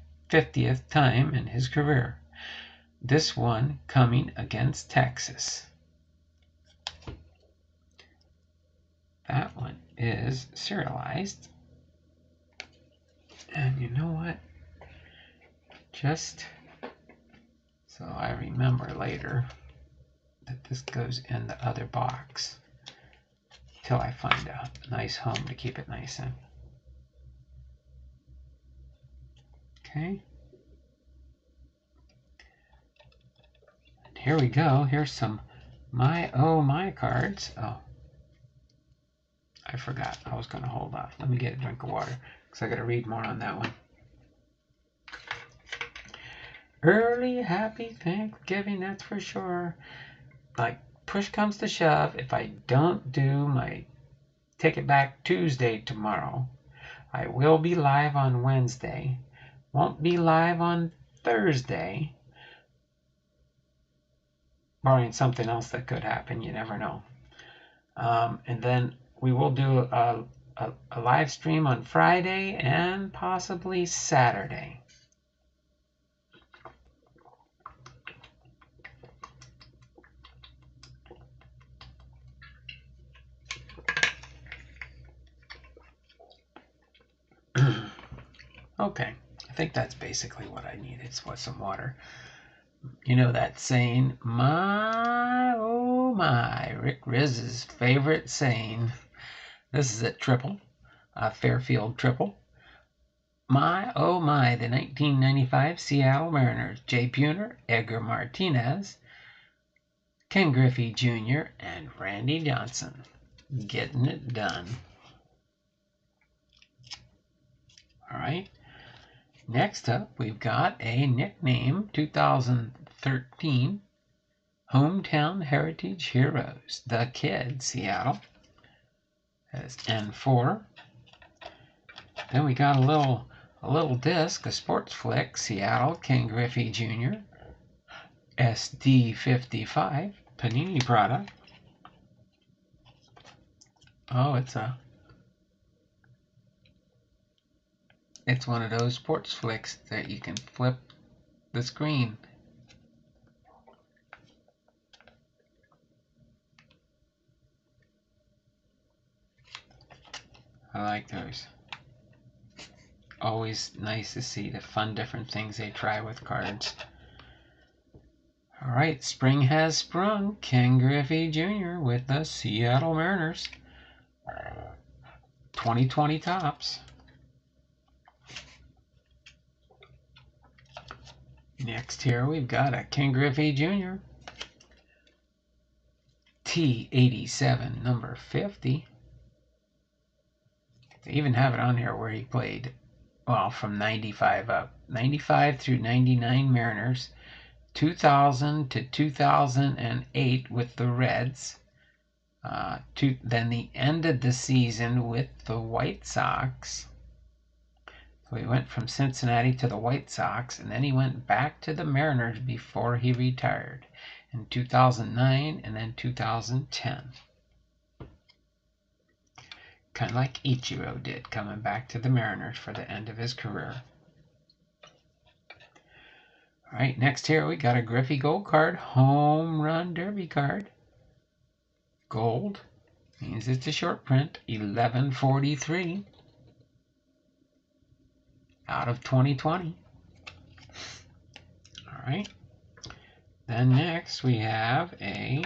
time in his career. This one coming against Texas. That one is serialized. And you know what? Just so I remember later that this goes in the other box till I find a nice home to keep it nice in. Okay. And here we go. Here's some my cards. Oh, I forgot. I was going to hold off. Let me get a drink of water because I got to read more on that one. Early happy Thanksgiving, that's for sure. Like, push comes to shove, if I don't do my Take It Back Tuesday tomorrow, I will be live on Wednesday. Won't be live on Thursday. Barring something else that could happen, you never know. And then we will do a live stream on Friday and possibly Saturday. Okay, I think that's basically what I need. It's some water. You know that saying, my, oh my, Rick Riz's favorite saying. This is a triple, a Fairfield triple. My, oh my, the 1995 Seattle Mariners, Jay Buhner, Edgar Martinez, Ken Griffey Jr., and Randy Johnson. Getting it done. All right. Next up, we've got a nickname 2013 Hometown Heritage Heroes, The Kid, Seattle. That's N4. Then we got a little disc, a sports flick, Seattle, Ken Griffey Jr. SD55, Panini product. Oh, it's one of those sports flicks that you can flip the screen. I like those. Always nice to see the fun different things they try with cards. All right, spring has sprung. Ken Griffey Jr. with the Seattle Mariners. 2020 Topps. Next here we've got a Ken Griffey Jr. T87, number 50. They even have it on here where he played, well, from 95 up. 95 through 99 Mariners. 2000 to 2008 with the Reds. Then the end of the season with the White Sox. So he went from Cincinnati to the White Sox, and then he went back to the Mariners before he retired in 2009 and then 2010. Kind of like Ichiro did, coming back to the Mariners for the end of his career. All right, next here we got a Griffey Gold card, Home Run Derby card. Gold means it's a short print, 1143 out of 2020. All right. Then next we have a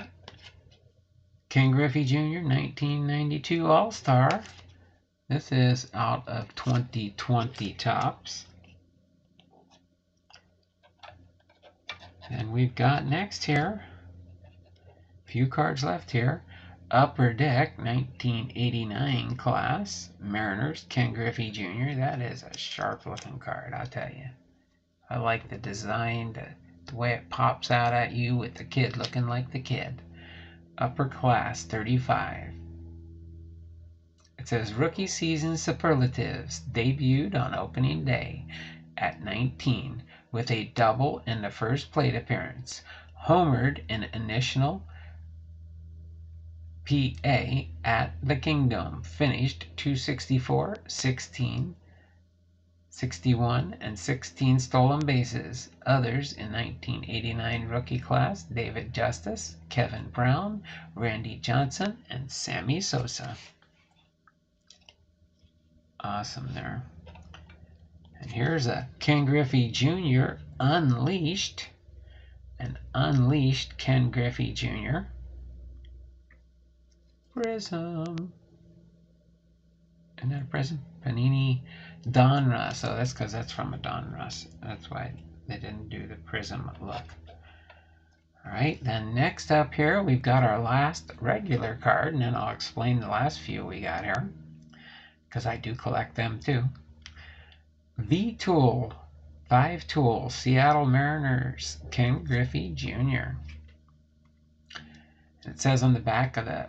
Ken Griffey Jr. 1992 All-Star. This is out of 2020 Topps. And we've got next here, few cards left here, Upper Deck 1989 class, Mariners, Ken Griffey Jr. That is a sharp looking card, I'll tell you. I like the design, the way it pops out at you with the kid looking like the kid. Upper Class 35. It says Rookie Season Superlatives, debuted on opening day at 19 with a double in the first plate appearance. Homered in initial PA at the Kingdom. Finished 264, 16, 61, and 16 stolen bases. Others in 1989 rookie class: David Justice, Kevin Brown, Randy Johnson, and Sammy Sosa. Awesome there. And here's a Ken Griffey Jr. Unleashed. An Unleashed Ken Griffey Jr. Prizm. Isn't that a Prizm? Panini Donruss. So that's because that's from a Donruss. That's why they didn't do the Prizm look. Alright, then next up here we've got our last regular card, and then I'll explain the last few we got here, because I do collect them too. V-Tool, 5-Tool, Seattle Mariners, Ken Griffey Jr. It says on the back of the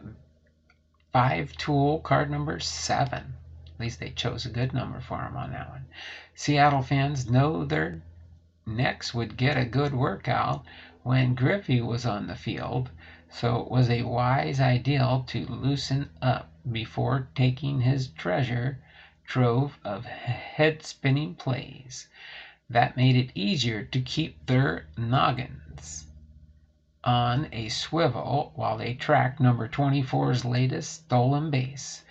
5-Tool card number 7. At least they chose a good number for him on that one. Seattle fans know their necks would get a good workout when Griffey was on the field, so it was a wise idea to loosen up before taking his treasure trove of head-spinning plays. That made it easier to keep their noggins on a swivel while they tracked number 24's latest stolen base,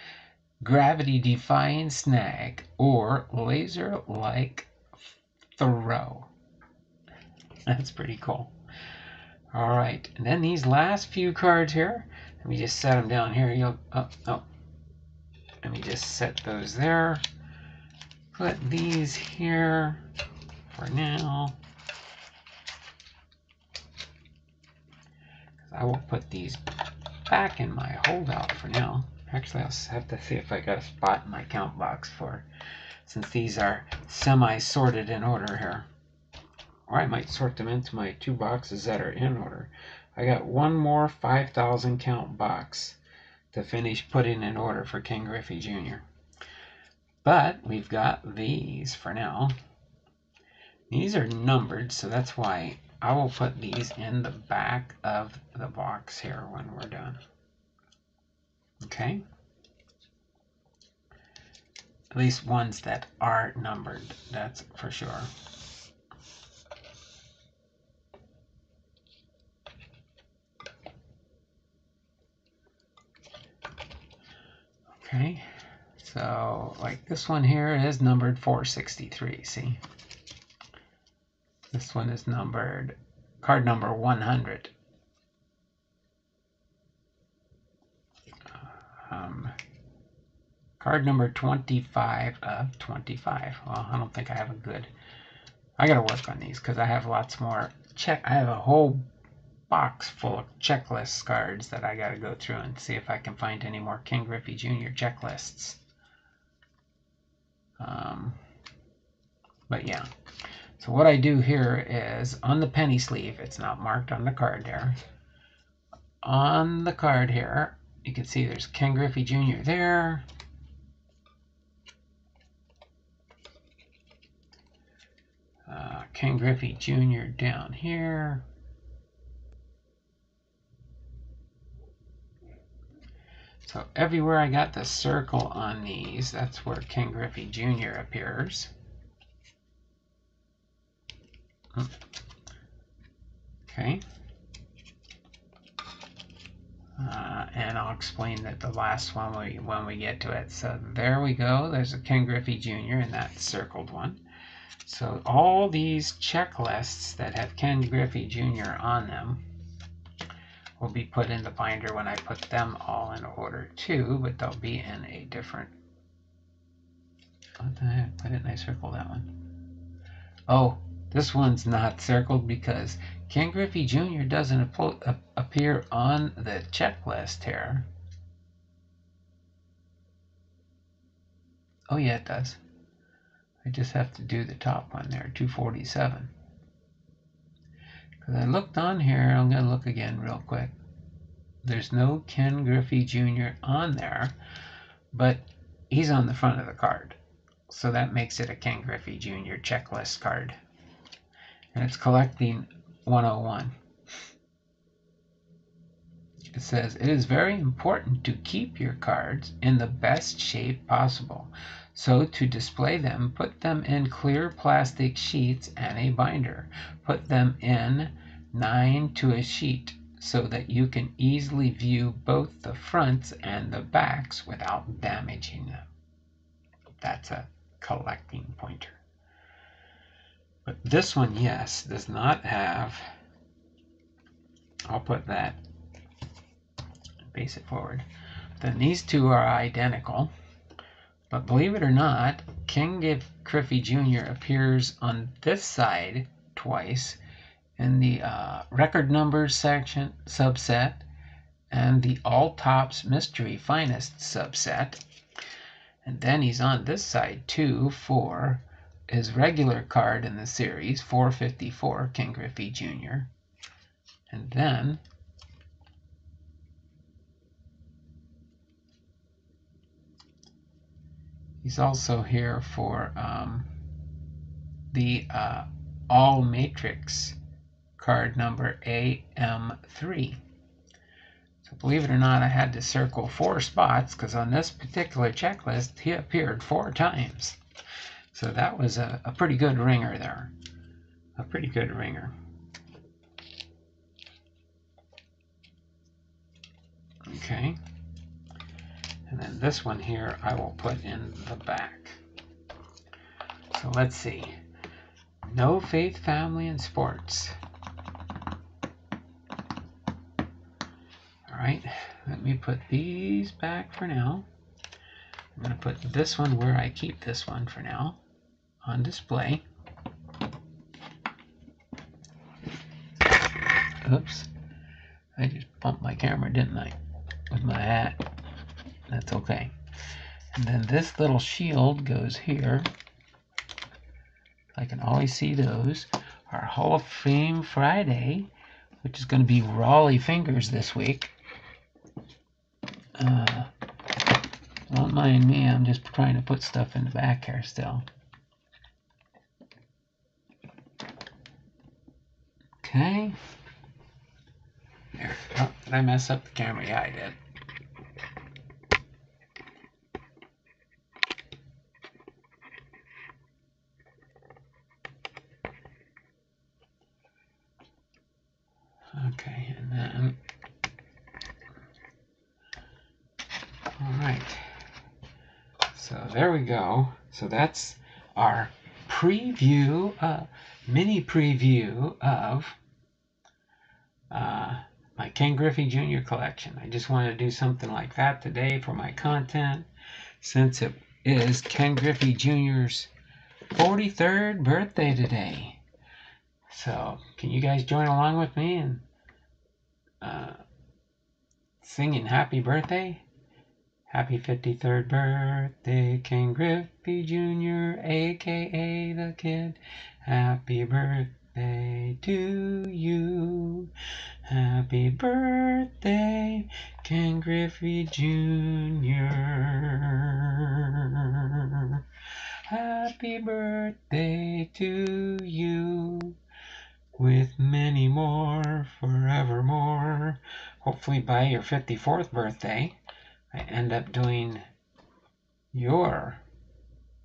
gravity-defying snag, or laser-like throw. That's pretty cool. All right, and then these last few cards here, let me just set them down here. Let me just set those there. Put these here for now. I will put these back in my holdout for now. Actually, I'll have to see if I got a spot in my count box for, since these are semi-sorted in order here. Or I might sort them into my 2 boxes that are in order. I got one more 5,000 count box to finish putting in order for Ken Griffey Jr. But we've got these for now. These are numbered, so that's why I will put these in the back of the box here when we're done. Okay? At least ones that are numbered, that's for sure. Okay, so like this one here is numbered 463, see? This one is numbered, card number 100. Card number 25 of 25. Well, I don't think I have a good I gotta work on these because I have lots more I have a whole box full of checklist cards that I gotta go through and see if I can find any more Ken Griffey Jr. checklists. But yeah. So what I do here is on the penny sleeve, it's not marked on the card there. On the card here, you can see there's Ken Griffey Jr. there. Ken Griffey Jr. down here. So everywhere I got the circle on these, that's where Ken Griffey Jr. appears. Okay. And I'll explain that the last one when we get to it. So there we go. There's a Ken Griffey Jr. in that circled one. So all these checklists that have Ken Griffey Jr. on them will be put in the binder when I put them all in order too, but they'll be in a different... What the heck? Why didn't I circle that one? Oh, this one's not circled because Ken Griffey Jr. doesn't appear on the checklist here. Oh yeah, it does. I just have to do the top one there, 247. Because I looked on here, I'm going to look again real quick. There's no Ken Griffey Jr. on there, but he's on the front of the card. So that makes it a Ken Griffey Jr. checklist card. And it's collecting 101. It says, it is very important to keep your cards in the best shape possible. So to display them, put them in clear plastic sheets and a binder. Put them in 9 to a sheet so that you can easily view both the fronts and the backs without damaging them. That's a collecting pointer. But this one, yes, does not have... I'll put that, base it forward. Then these two are identical. But believe it or not, Ken Griffey Jr. appears on this side twice in the record numbers section subset and the All Tops Mystery Finest subset. And then he's on this side too for his regular card in the series, 454, Ken Griffey Jr. And then he's also here for the All Matrix card number AM3. So believe it or not, I had to circle 4 spots because on this particular checklist, he appeared 4 times. So that was a pretty good ringer there. A pretty good ringer. Okay. And then this one here, I will put in the back. So let's see. No Faith, Family, and Sports. Alright, let me put these back for now. I'm going to put this one where I keep this one for now, on display. Oops, I just bumped my camera, didn't I, with my hat. That's okay. And then this little shield goes here. I can always see those. Our Hall of Fame Friday, which is going to be Raleigh Fingers this week. Don't mind me, I'm just trying to put stuff in the back here still. Okay. There. Oh, did I mess up the camera? Yeah, I did. Okay, and then... Alright. So there we go. So that's our preview, mini preview of my Ken Griffey Jr. collection. I just wanted to do something like that today for my content, since it is Ken Griffey Jr.'s 43rd birthday today. So, can you guys join along with me and singing happy birthday? Happy 53rd birthday, Ken Griffey Jr., a.k.a. the Kid. Happy birthday to you. Happy birthday, Ken Griffey Jr. Happy birthday to you. With many more forevermore. Hopefully by your 54th birthday, I end up doing your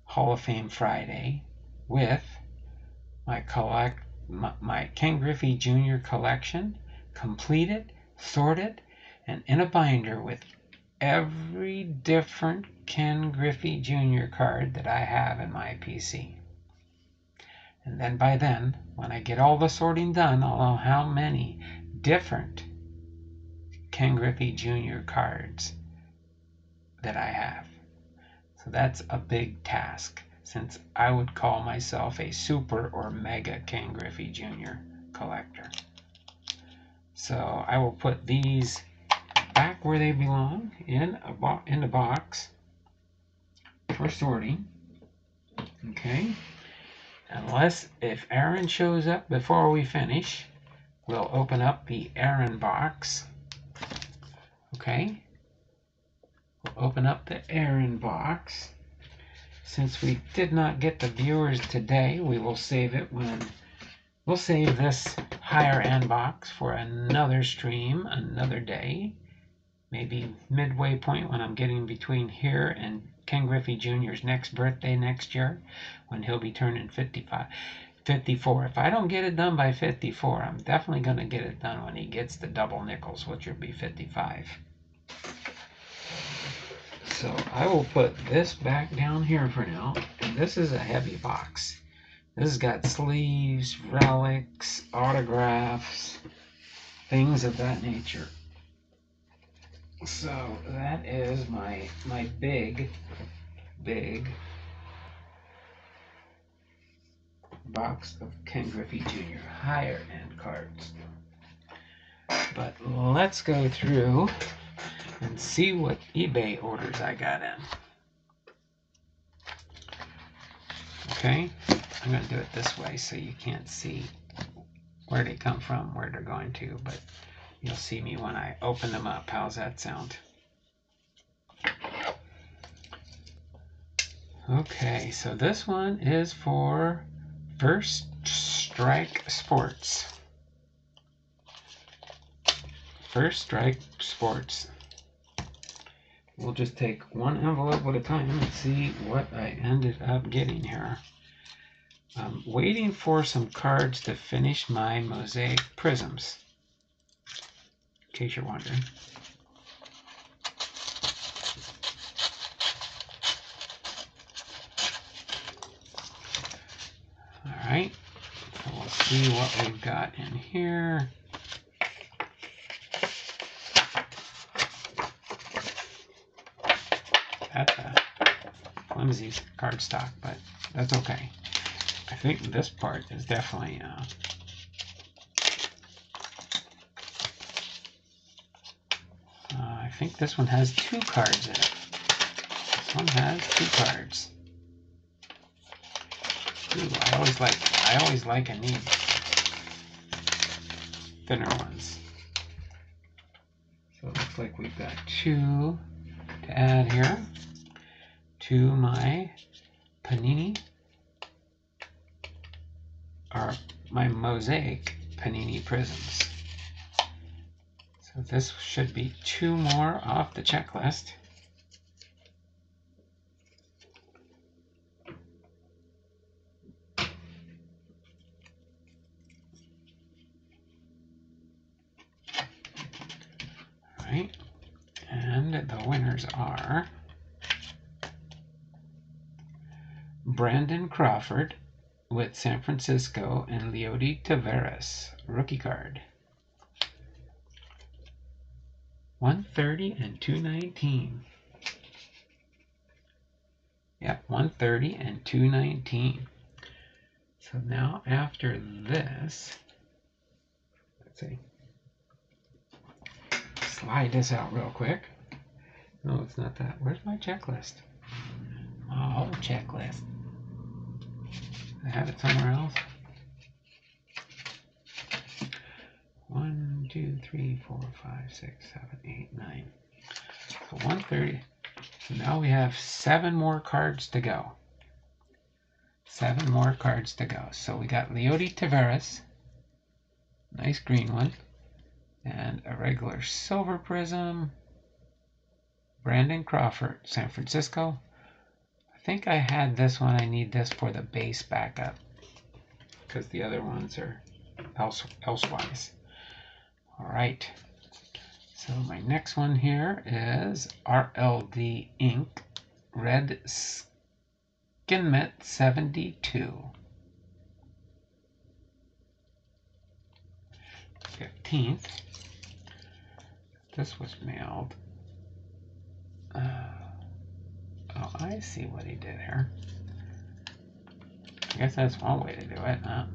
Hall of Fame Friday with my Ken Griffey Jr. collection, completed, sorted, and in a binder with every different Ken Griffey Jr. card that I have in my PC. And then by then, when I get all the sorting done, I'll know how many different Ken Griffey Jr. cards that I have. So that's a big task, since I would call myself a super or mega Ken Griffey Jr. collector. So I will put these back where they belong in the box for sorting. Okay. Unless if Aaron shows up before we finish, we'll open up the Aaron box. Okay. We'll open up the Aaron box. Since we did not get the viewers today, we will save it we'll save this higher end box for another stream, another day. Maybe midway point when I'm getting between here and Ken Griffey Jr.'s next birthday next year, when he'll be turning 54. If I don't get it done by 54, I'm definitely going to get it done when he gets the double nickels, which will be 55. So I will put this back down here for now. And this is a heavy box. This has got sleeves, relics, autographs, things of that nature. So that is my big box of Ken Griffey Jr. higher end cards. But let's go through and see what eBay orders I got in. Okay, I'm going to do it this way so you can't see where they come from, where they're going to, but you'll see me when I open them up. How's that sound? Okay, so this one is for First Strike Sports. First Strike Sports. We'll just take one envelope at a time and see what I ended up getting here. I'm waiting for some cards to finish my mosaic prisms, in case you're wondering. Alright, so we'll see what we've got in here. That's a flimsy cardstock, but that's okay. I think this part is definitely I think this one has 2 cards in it. This one has 2 cards. Ooh, I always like and need thinner ones. So it looks like we've got 2 to add here to my Panini, or my mosaic Panini prisms. So this should be 2 more off the checklist. Alright, and the winners are Brandon Crawford with San Francisco and Leody Taveras, rookie card. 130 and 219. Yep, 130 and 219. So now after this, let's see, slide this out real quick. No, it's not that. Where's my checklist? My whole checklist. I have it somewhere else. 1, 2, 3, 4, 5, 6, 7, 8, 9. So 130. So now we have 7 more cards to go. 7 more cards to go. So we got Leody Taveras, nice green one, and a regular silver prism. Brandon Crawford, San Francisco. I think I had this one. I need this for the base backup because the other ones are elsewise. All right. So my next one here is RLD Inc. Red Skinmet 72. 15th. This was mailed. Oh, I see what he did here. I guess that's one way to do it, huh?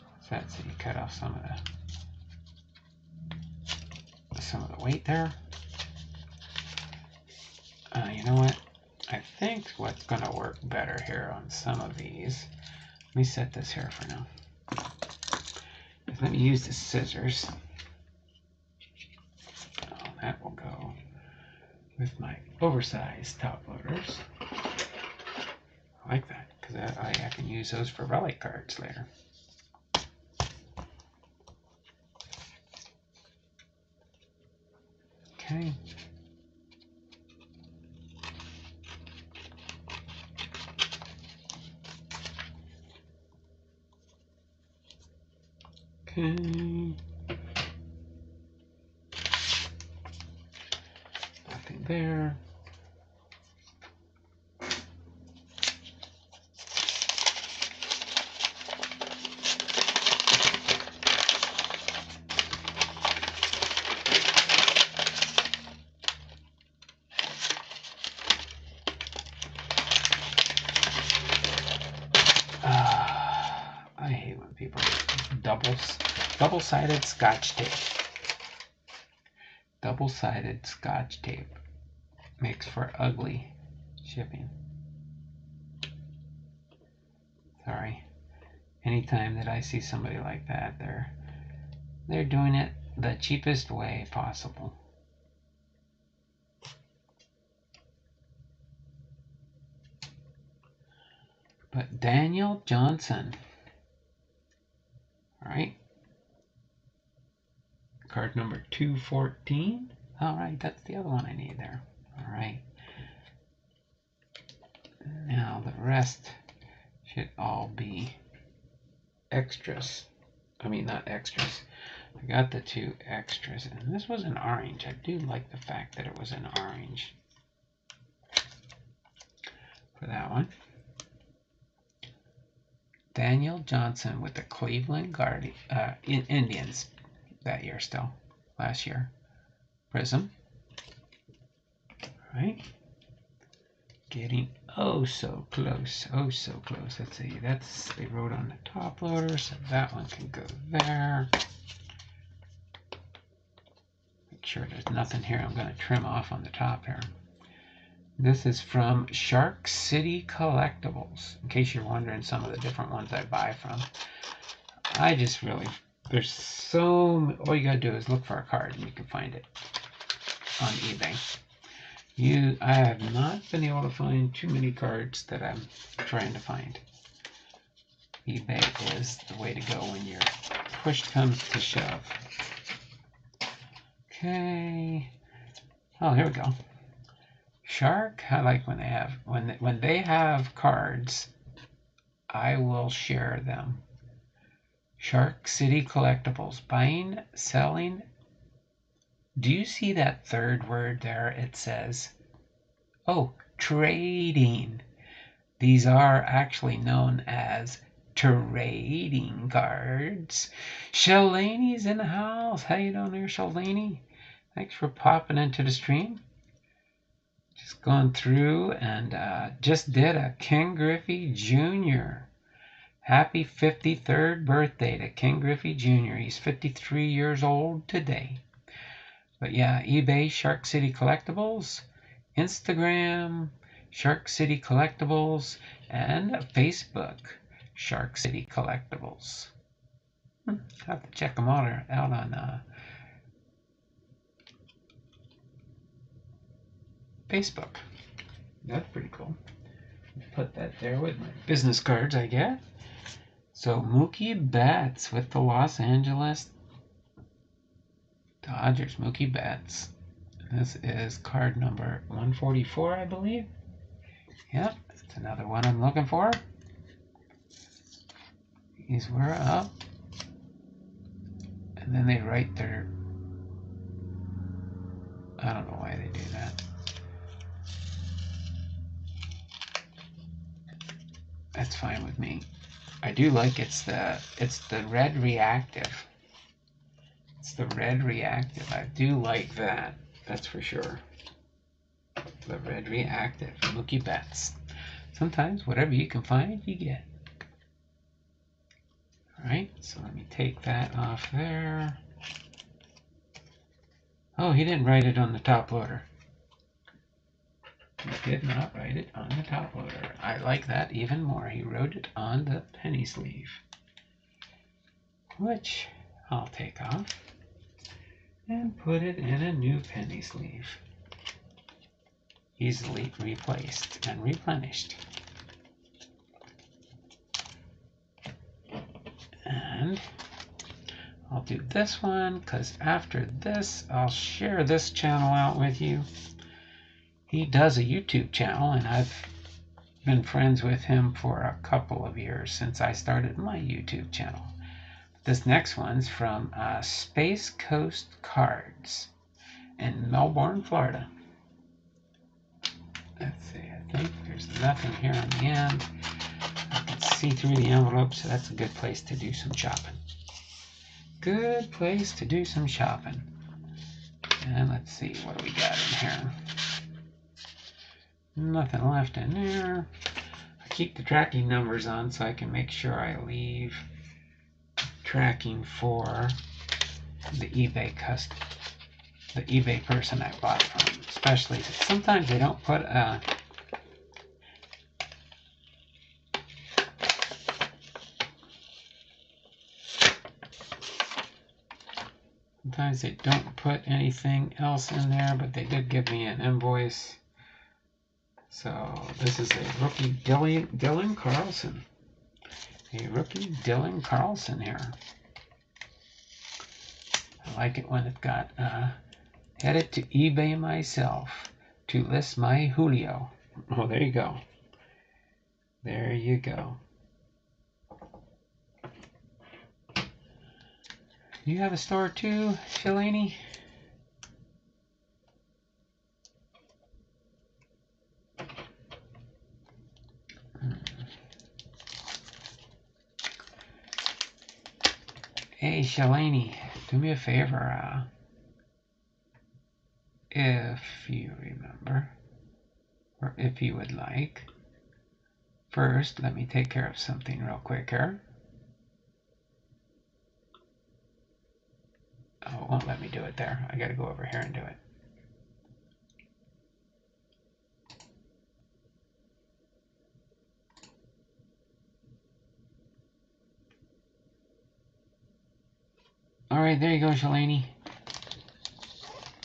What's that? So you cut off some of the weight there. You know what? I think what's going to work better here on some of these. Let me set this here for now. Let me use the scissors. That will go with my oversized top loaders. I like that because I can use those for relic cards later. Okay. Okay. Nothing there. I hate when people double-sided Scotch tape. Double-sided Scotch tape makes for ugly shipping. Sorry. Anytime that I see somebody like that, they're doing it the cheapest way possible. But Daniel Johnson. All right. Card number 214. All right, that's the other one I need there. All right. Now the rest should all be extras. I mean, not extras. I got the 2 extras, and this was an orange. I do like the fact that it was an orange for that one. Daniel Johnson with the Cleveland Indians that year still, last year. Prizm. All right. Getting oh so close, oh so close. Let's see, they wrote on the top loader, so that one can go there. Make sure there's nothing here I'm going to trim off on the top here. This is from Shark City Collectibles, in case you're wondering some of the different ones I buy from. I just really, there's so, all you got to do is look for a card and you can find it on eBay. I have not been able to find too many cards that I'm trying to find. eBay is the way to go when your push comes to shove. Okay. Oh, here we go. Shark. I like when they have when they have cards. I will share them. Shark City Collectibles. Buying, selling. Do you see that third word there? It says, oh, trading. These are actually known as trading cards. Shalani's in the house. How you doing there, Shalani? Thanks for popping into the stream. Just going through and just did a King Griffey Jr. Happy 53rd birthday to King Griffey Jr. He's 53 years old today. But yeah, eBay, Shark City Collectibles, Instagram, Shark City Collectibles, and Facebook, Shark City Collectibles. Have to check them all out on Facebook. That's pretty cool. Put that there with my business cards I get. So Mookie Betts with the Los Angeles Dodgers. Mookie Betts. This is card number 144, I believe. Yep, that's another one I'm looking for. These were up. And then they write their... I don't know why they do that. That's fine with me. I do like it's the red reactive. It's the red reactive. I do like that. That's for sure. The red reactive. Mookie Betts. Sometimes whatever you can find, you get. Alright, so let me take that off there. Oh, he didn't write it on the top loader. He did not write it on the top loader. I like that even more. He wrote it on the penny sleeve, which I'll take off and put it in a new penny sleeve. Easily replaced and replenished. And I'll do this one because after this, I'll share this channel out with you. He does a YouTube channel, and I've been friends with him for a couple of years since I started my YouTube channel. This next one's from Space Coast Cards in Melbourne, Florida. Let's see, I think there's nothing here on the end. I can see through the envelope, so that's a good place to do some shopping. Good place to do some shopping. And let's see, what do we got in here? Nothing left in there. I keep the tracking numbers on so I can make sure I leave tracking for the eBay the eBay person I bought from. Especially sometimes they don't put sometimes they don't put anything else in there, but they did give me an invoice. So this is a rookie Dylan Carlson. A rookie Dylan Carlson here. I like it when it's got headed to eBay myself to list my Julio. Oh, there you go. There you go. You have a store too, Shalani? Hey, Shalani, do me a favor, if you remember, or if you would like. First, let me take care of something real quick here. Oh, it won't let me do it there. I gotta go over here and do it. Alright, there you go, Shalani.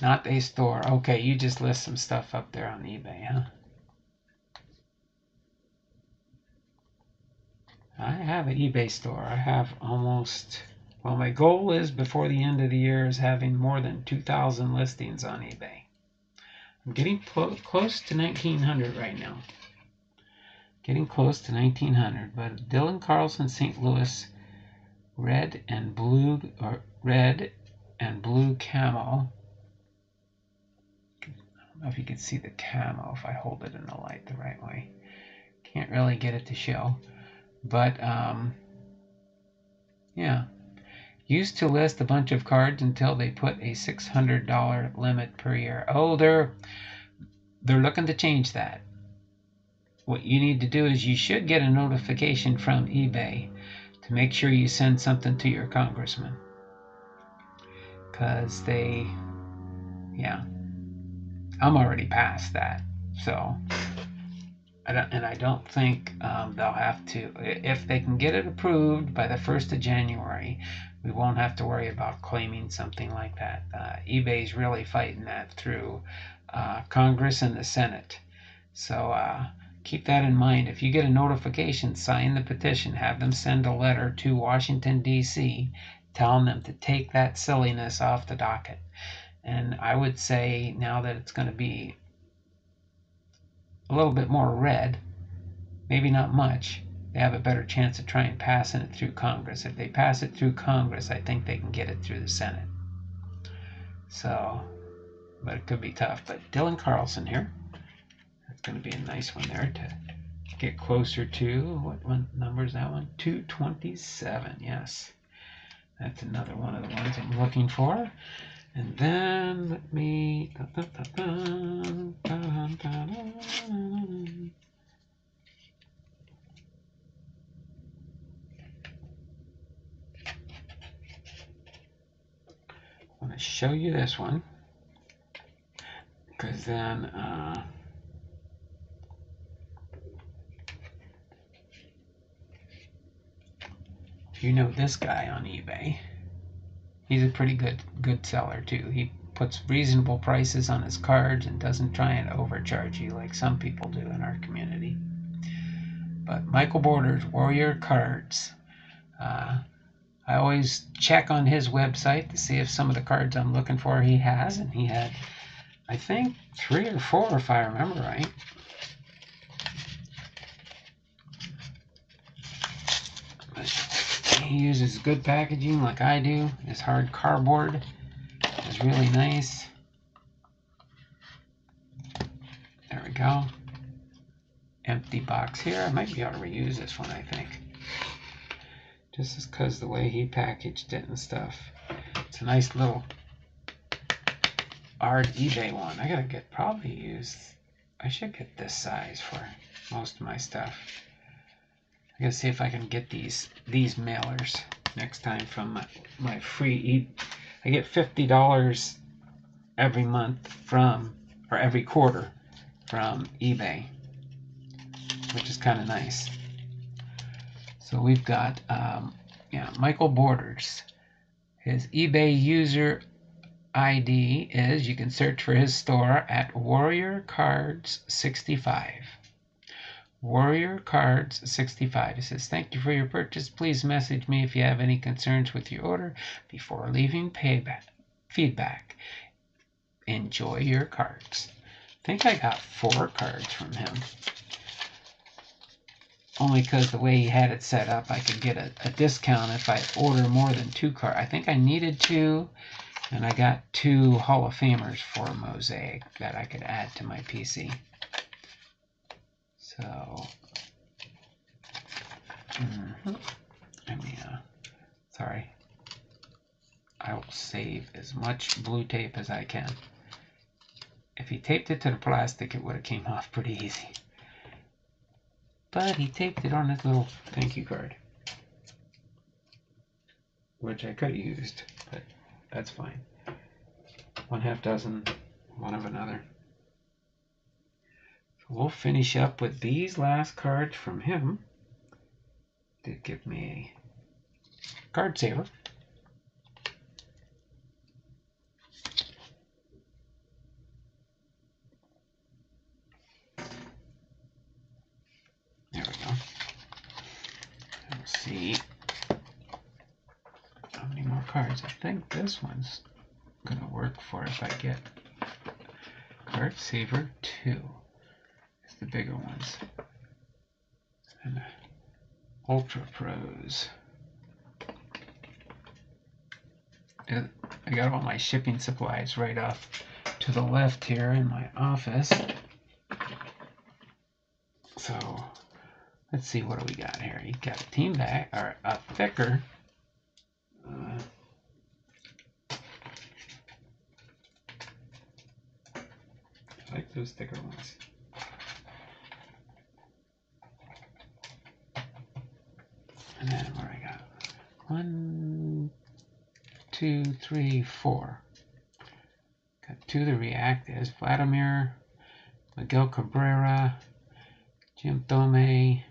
Not a store. Okay, you just list some stuff up there on eBay, huh? I have an eBay store. I have almost, well, my goal is before the end of the year is having more than 2,000 listings on eBay. I'm getting close to 1,900 right now. Getting close to 1,900. But Dylan Carlson, St. Louis, red and blue camo. I don't know if you can see the camo if I hold it in the light the right way. Can't really get it to show. But, yeah. Used to list a bunch of cards until they put a $600 limit per year. Oh, they're looking to change that. What you need to do is you should get a notification from eBay to make sure you send something to your congressman, because yeah, I'm already past that. So I don't think they'll have to, if they can get it approved by the 1st of January, we won't have to worry about claiming something like that. eBay's really fighting that through Congress and the Senate. So keep that in mind. If you get a notification, sign the petition. Have them send a letter to Washington, D.C. telling them to take that silliness off the docket. And I would say now that it's going to be a little bit more red, maybe not much, they have a better chance of trying passing it through Congress. If they pass it through Congress, I think they can get it through the Senate. So, but it could be tough. But Dylan Carlson here. That's going to be a nice one there to get closer to. What one number is that one? 227. Yes. That's another one of the ones I'm looking for. And then let me. I want to show you this one, because then if you know this guy on eBay, he's a pretty good seller too. He puts reasonable prices on his cards and doesn't try and overcharge you like some people do in our community. But Michael Borders, Warrior Cards. I always check on his website to see if some of the cards I'm looking for he has, and he had, I think, 3 or 4 if I remember right. But he uses good packaging like I do. His hard cardboard is really nice. There we go. Empty box here. I might be able to reuse this one, I think. Just because the way he packaged it and stuff. It's a nice little hard eBay one. I gotta probably use, I should get this size for most of my stuff. I gotta see if I can get these mailers next time from my free I get $50 every month or every quarter from eBay, which is kind of nice. So we've got Michael Borders. His eBay user ID is, you can search for his store at Warrior Cards 65. Warrior Cards 65. It says, thank you for your purchase. Please message me if you have any concerns with your order before leaving feedback. Enjoy your cards. I think I got 4 cards from him. Only because the way he had it set up, I could get a discount if I order more than 2 cards. I think I needed 2, and I got 2 Hall of Famers for Mosaic that I could add to my PC. So, sorry. I will save as much blue tape as I can. If he taped it to the plastic, it would have came off pretty easy. But he taped it on his little thank you card, which I could have used, but that's fine. 1/2 dozen, one of another. So we'll finish up with these last cards from him. Did give me a card saver. There we go. Let's see how many more cards. I think this one's gonna work for if I get card saver 2. It's the bigger ones. And Ultra Pros. I got all my shipping supplies right off to the left here in my office. So let's see, what do we got here? You got a team bag, or a thicker. like those thicker ones. And then what I got? 1, 2, 3, 4. Got 2 of the reactives. Vladimir, Miguel Cabrera, Jim Thome,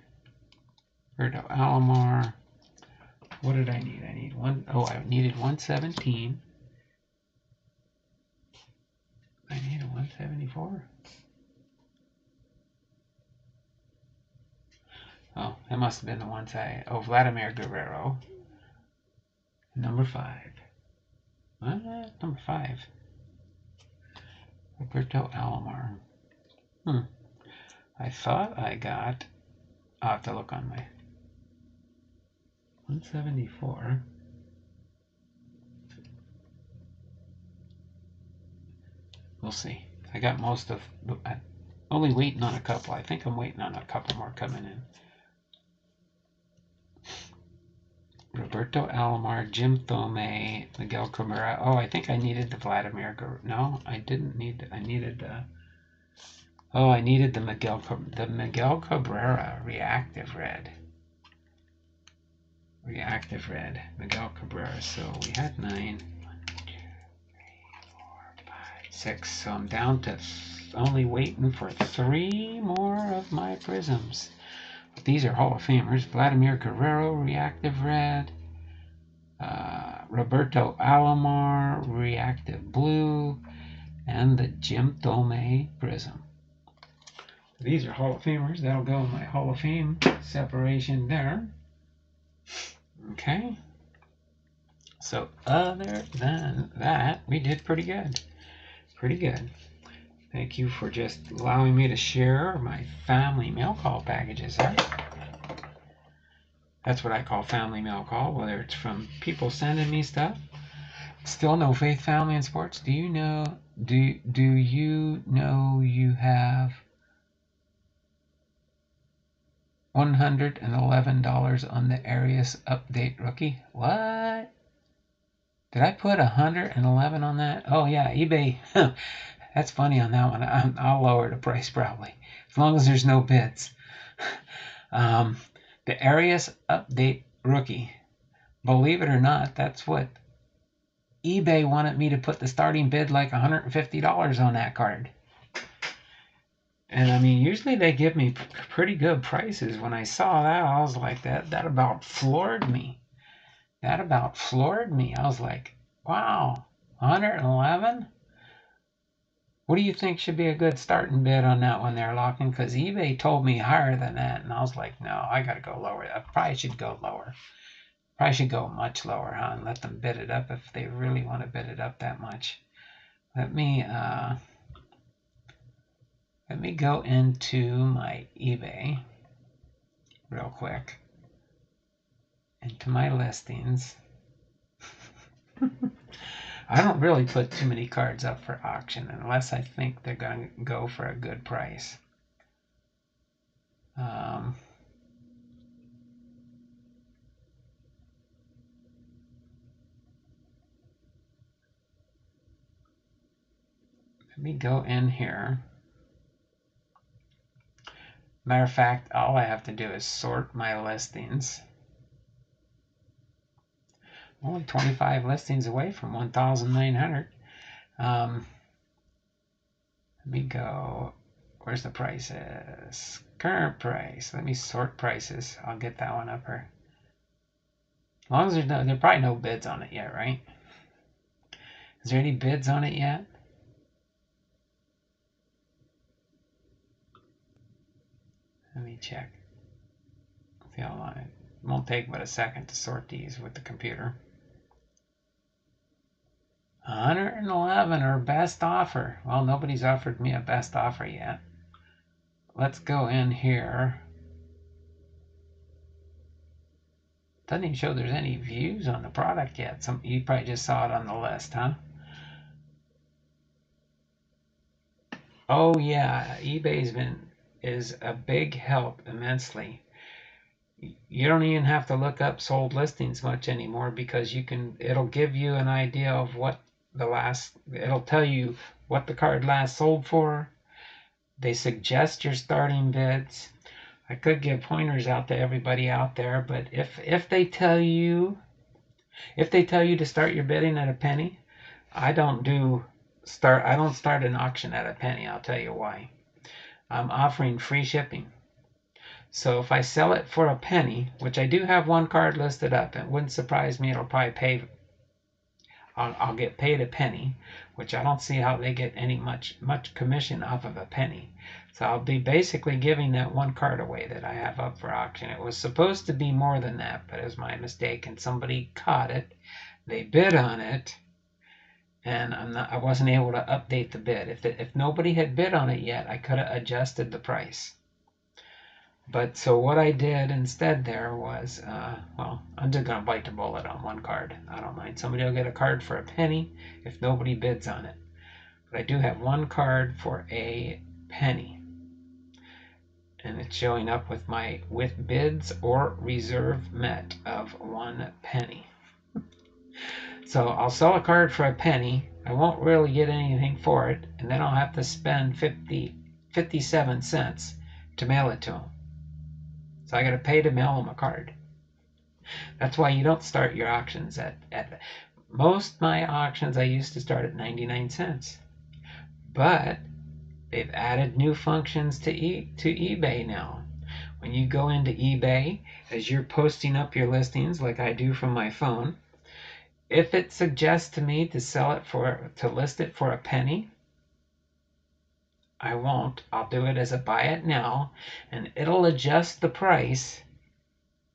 Roberto Alomar. What did I need? I need I needed 117. I need a 174. Oh, that must have been the ones Vladimir Guerrero. Number 5. Number 5. Roberto Alomar. I thought I got... I'll have to look on my... 174. We'll see. I got most of... I'm only waiting on a couple. I think I'm waiting on a couple more coming in. Roberto Alomar, Jim Thome, Miguel Cabrera. Oh, I think I needed the Vladimir Guerrero. No, I didn't need... I needed the... Oh, I needed the Miguel Cabrera Reactive Red. Reactive Red. Miguel Cabrera. So we had 9. 1, 2, 3, 4, 5, 6. So I'm down to only waiting for 3 more of my Prizms. But these are Hall of Famers. Vladimir Guerrero, Reactive Red. Roberto Alomar, Reactive Blue. And the Jim Thome Prizm. These are Hall of Famers. That'll go in my Hall of Fame separation there. Okay. So other than that, we did pretty good. Pretty good. Thank you for just allowing me to share my family mail call packages there. That's what I call family mail call, whether it's from people sending me stuff. Still no faith, family, and sports. Do you know you have $111 on the Arias update rookie? What? Did I put 111 on that? Oh yeah, eBay. That's funny on that one. I'll lower the price probably, as long as there's no bids. The Arias update rookie. Believe it or not, that's what eBay wanted me to put the starting bid, like $150 on that card. And I mean, usually they give me pretty good prices. When I saw that, I was like, that about floored me. That about floored me. I was like, wow, 111? What do you think should be a good starting bid on that one there, LAWKIN? Because eBay told me higher than that, and I was like, no, I got to go lower. I probably should go lower. Probably should go much lower, huh? And let them bid it up if they really want to bid it up that much. Let me go into my eBay real quick. Into my listings. I don't really put too many cards up for auction unless I think they're going to go for a good price. Let me go in here. Matter of fact, all I have to do is sort my listings. Only 25 listings away from 1,900. Let me go. Where's the prices? Current price. Let me sort prices. I'll get that one up here. As long as there's there's probably no bids on it yet, right? Is there any bids on it yet? Let me check. See how long it won't take but a second to sort these with the computer. 111 or best offer. Well, nobody's offered me a best offer yet. Let's go in here. Doesn't even show there's any views on the product yet. You probably just saw it on the list, huh? Oh yeah, eBay's is a big help immensely. You don't even have to look up sold listings much anymore, because it'll give you an idea of what it'll tell you what the card last sold for, They suggest your starting bids. I could give pointers out to everybody out there, but if they tell you to start your bidding at a penny, I don't start an auction at a penny. I'll tell you why. I'm offering free shipping. So if I sell it for a penny, which I do have one card listed up, it wouldn't surprise me. It'll probably pay. I'll get paid a penny, which I don't see how they get any much commission off of a penny. So I'll be basically giving that one card away that I have up for auction. It was supposed to be more than that, but it was my mistake, and somebody caught it. They bid on it, and I wasn't able to update the bid. If nobody had bid on it yet, I could have adjusted the price. But so what I did instead there was, well, I'm just going to bite the bullet on one card. I don't mind. Somebody will get a card for a penny if nobody bids on it. But I do have one card for a penny. And it's showing up with bids or reserve met of 1 penny. So I'll sell a card for a penny. I won't really get anything for it. And then I'll have to spend 57 cents to mail it to them. So I got to pay to mail them a card. That's why you don't start your auctions at most my auctions I used to start at 99 cents. But they've added new functions to eBay now. When you go into eBay, as you're posting up your listings like I do from my phone, if it suggests to me to list it for a penny, I won't. I'll do it as a buy it now, and it'll adjust the price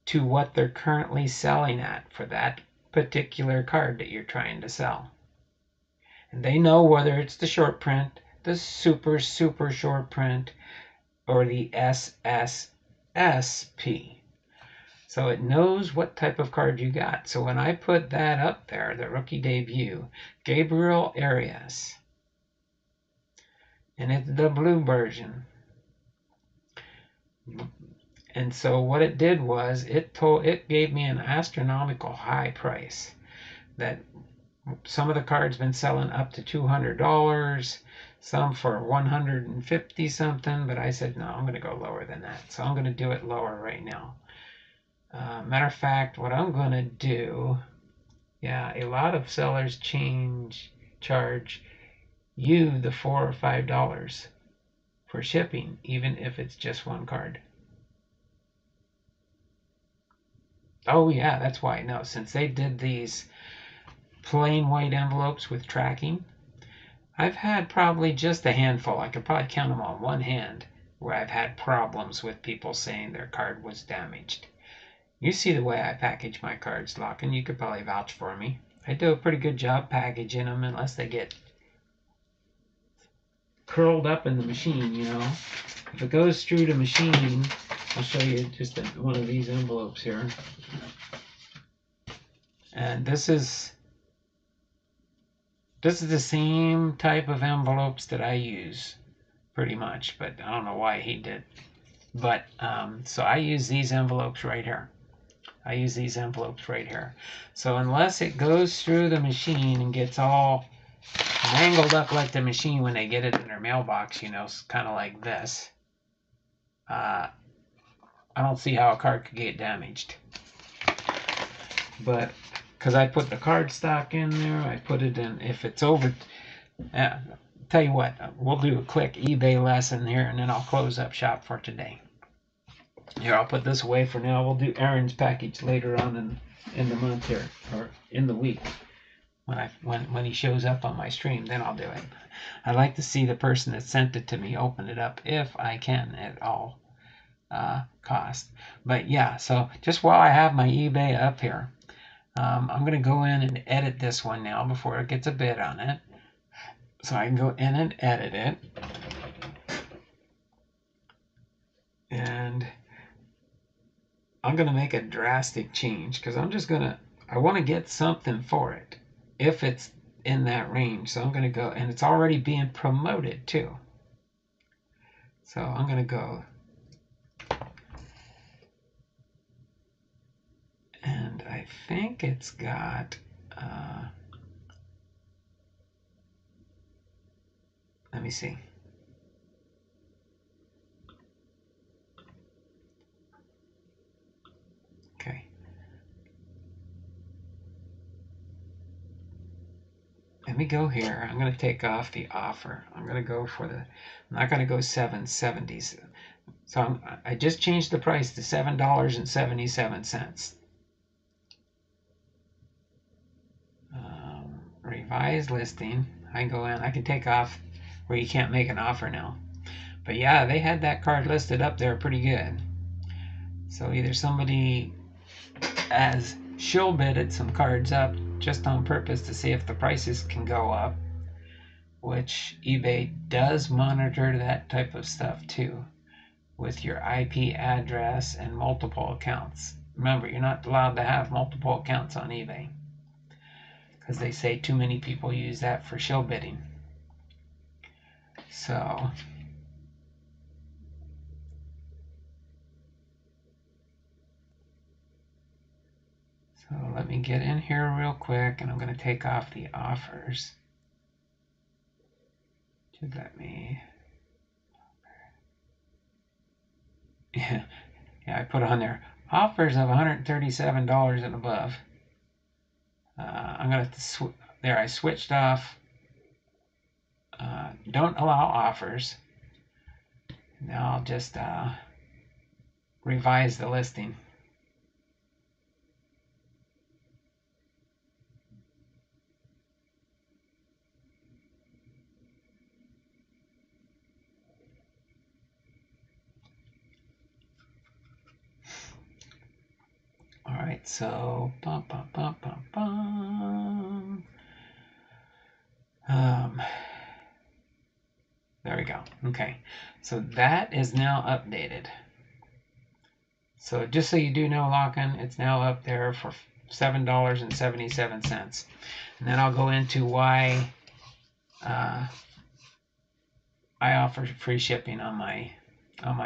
to what they're currently selling at for that particular card that you're trying to sell. And they know whether it's the short print, the super short print, or the SSSP. So it knows what type of card you got. So when I put that up there, the rookie debut, Gabriel Arias, and it's the blue version. And so what it did was it gave me an astronomical high price. That some of the cards been selling up to $200, some for 150 something, but I said no, I'm going to go lower than that. So I'm going to do it lower right now. Matter of fact, what I'm going to do, yeah, a lot of sellers charge you the $4 or $5 for shipping, even if it's just one card. Oh yeah, that's why. No, since they did these plain white envelopes with tracking, I've had probably just a handful. I could probably count them on one hand where I've had problems with people saying their card was damaged. You see the way I package my cards, LAWKIN. You could probably vouch for me. I do a pretty good job packaging them unless they get curled up in the machine, you know. If it goes through the machine, I'll show you just one of these envelopes here. And this is the same type of envelopes that I use, pretty much, but I don't know why he did. But, so I use these envelopes right here. So unless it goes through the machine and gets all mangled up like the machine when they get it in their mailbox, you know, kind of like this, I don't see how a card could get damaged. But because I put the card stock in there, I put it in, if it's over, tell you what, we'll do a quick eBay lesson here and then I'll close up shop for today. Here, I'll put this away for now. We'll do Aaron's package later on in the month here, or in the week. When he shows up on my stream, then I'll do it. I like to see the person that sent it to me open it up if I can at all cost. But yeah, so just while I have my eBay up here, I'm going to go in and edit this one now before it gets a bid on it. So I can go in and edit it. And I'm going to make a drastic change because I want to get something for it if it's in that range. So I'm going to go, and it's already being promoted too. So I'm going to go, and I think it's got, let me see. let me go here. I'm going to take off the offer. I'm going to go for the, I'm not going to go 770s. So I just changed the price to $7.77. Revised listing. I can go in. I can take off where you can't make an offer now. But yeah, they had that card listed up there pretty good. So either somebody has shill bidded some cards up just on purpose to see if the prices can go up, which eBay does monitor that type of stuff too, with your IP address and multiple accounts. Remember, you're not allowed to have multiple accounts on eBay because they say too many people use that for shill bidding. So let me get in here real quick, and I'm going to take off the offers. Should let me. Yeah, I put on there offers of $137 and above. I'm going to there. I switched off. Don't allow offers. Now I'll just revise the listing. All right, so there we go. Okay, so that is now updated. So just so you do know, LAWKIN, it's now up there for $7.77. And then I'll go into why I offer free shipping on my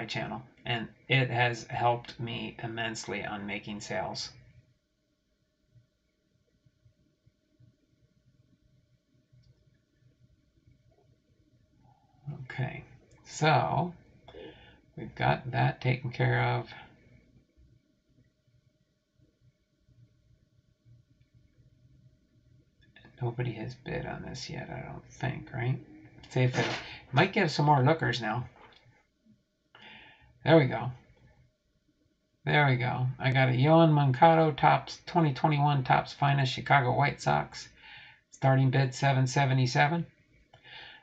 channel, and it has helped me immensely on making sales. Okay, so we've got that taken care of. Nobody has bid on this yet, I don't think, right? See if it might give some more lookers now. There we go. There we go. I got a Yoan Moncada Topps 2021 Topps Finest Chicago White Sox. Starting bid $777.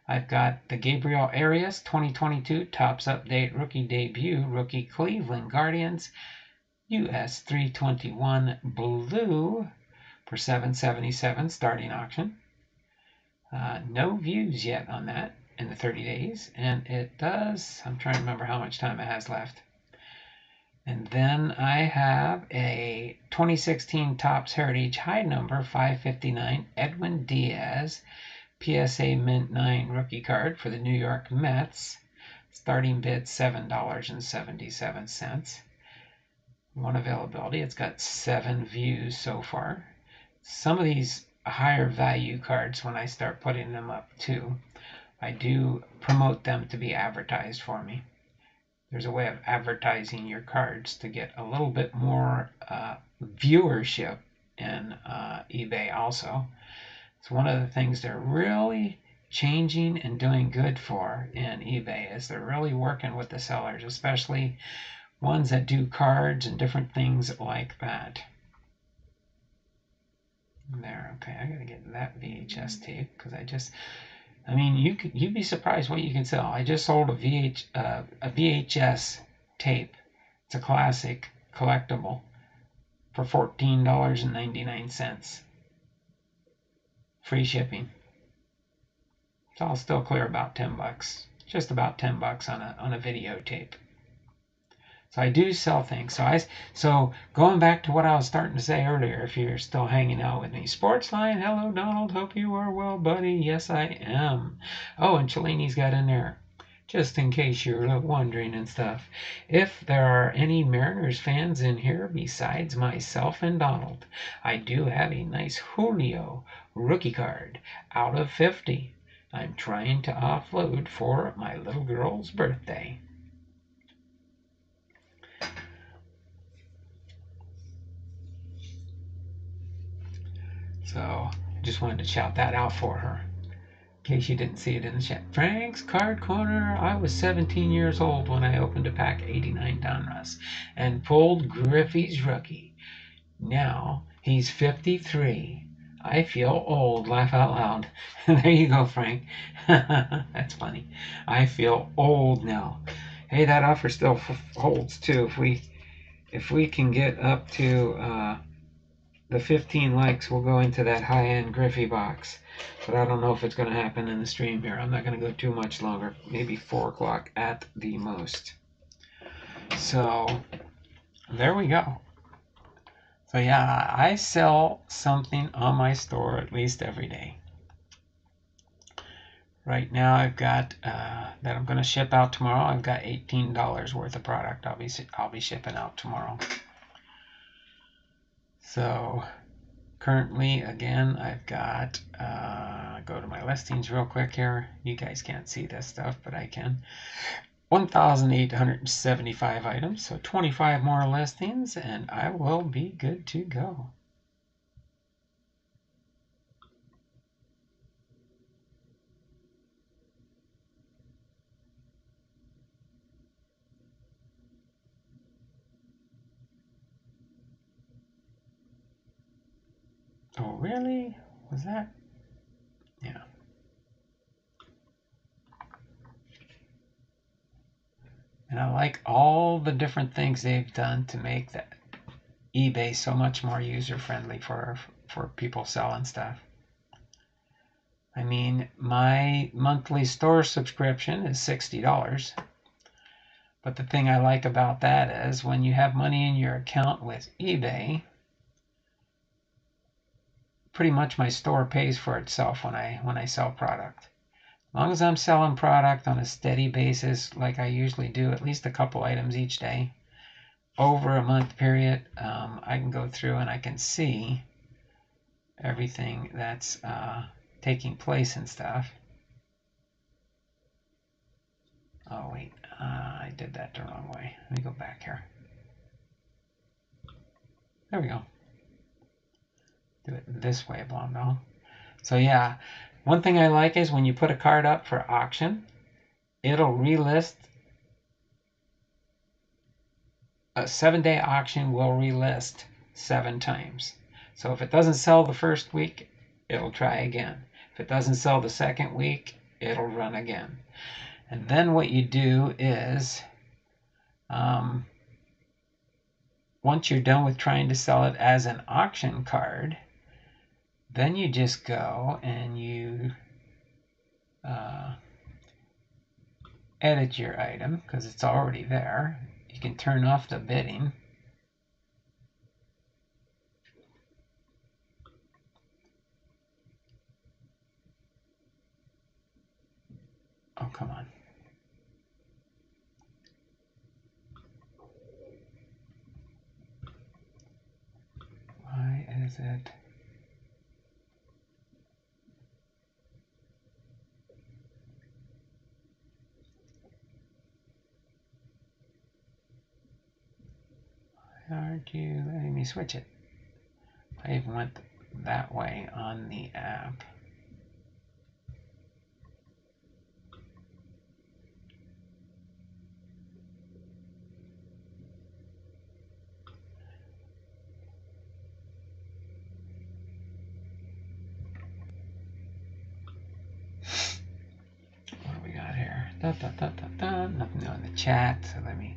I've got the Gabriel Arias 2022 Topps Update Rookie Debut Rookie Cleveland Guardians US 321 Blue for $777 starting auction. No views yet on that in the 30 days, and it does, I'm trying to remember how much time it has left. And then I have a 2016 Topps Heritage High number 559 Edwin Diaz PSA Mint 9 rookie card for the New York Mets. Starting bid $7.77. One availability. It's got 7 views so far. Some of these higher value cards, when I start putting them up too, I do promote them to be advertised for me. There's a way of advertising your cards to get a little bit more viewership in eBay also. It's one of the things they're really changing and doing good for in eBay, is they're really working with the sellers, especially ones that do cards and different things like that. There, okay, I gotta get that VHS tape because I mean, you'd be surprised what you can sell. I just sold a VHS tape. It's a classic collectible for $14.99. Free shipping. So I'll still clear about $10. Just about $10 on a videotape. So I do sell things. So going back to what I was starting to say earlier, if you're still hanging out with me. Sportsline, hello Donald, hope you are well, buddy. Yes, I am. Oh, and Chelini's got in there, just in case you're wondering and stuff. If there are any Mariners fans in here besides myself and Donald, I do have a nice Julio rookie card out of 50. I'm trying to offload for my little girl's birthday. So Just wanted to shout that out for her, in case you didn't see it in the chat. Frank's Card Corner. I was 17 years old when I opened a pack of 89 Donruss and pulled Griffey's rookie. Now he's 53. I feel old. Laugh out loud. There you go, Frank. That's funny. I feel old now. Hey, that offer still holds too. If we can get up to the 15 likes, we'll go into that high-end Griffey box. But I don't know if it's going to happen in the stream here. I'm not going to go too much longer. Maybe 4 o'clock at the most. So there we go. So yeah, I sell something on my store at least every day. Right now I've got that I'm going to ship out tomorrow. I've got $18 worth of product I'll be shipping out tomorrow. So currently, again, I've got, go to my listings real quick here. You guys can't see this stuff, but I can. 1,875 items, so 25 more listings, and I will be good to go. Oh, really? Was that? Yeah. And I like all the different things they've done to make that eBay so much more user-friendly for people selling stuff. I mean, my monthly store subscription is $60. But the thing I like about that is when you have money in your account with eBay, pretty much my store pays for itself when I sell product. As long as I'm selling product on a steady basis, like I usually do, at least a couple items each day, over a month period, I can go through and I can see everything that's taking place and stuff. Oh wait, I did that the wrong way. Let me go back here. There we go. Do it this way, Blondell. So yeah, one thing I like is when you put a card up for auction, it'll relist. A 7-day auction will relist 7 times. So if it doesn't sell the first week, it'll try again. If it doesn't sell the second week, it'll run again. And then what you do is, once you're done with trying to sell it as an auction card, then you just go and you edit your item because it's already there. You can turn off the bidding. Oh, come on. Why is it? Why aren't you letting me switch it? I even went that way on the app. What do we got here? Nothing new in the chat. So let me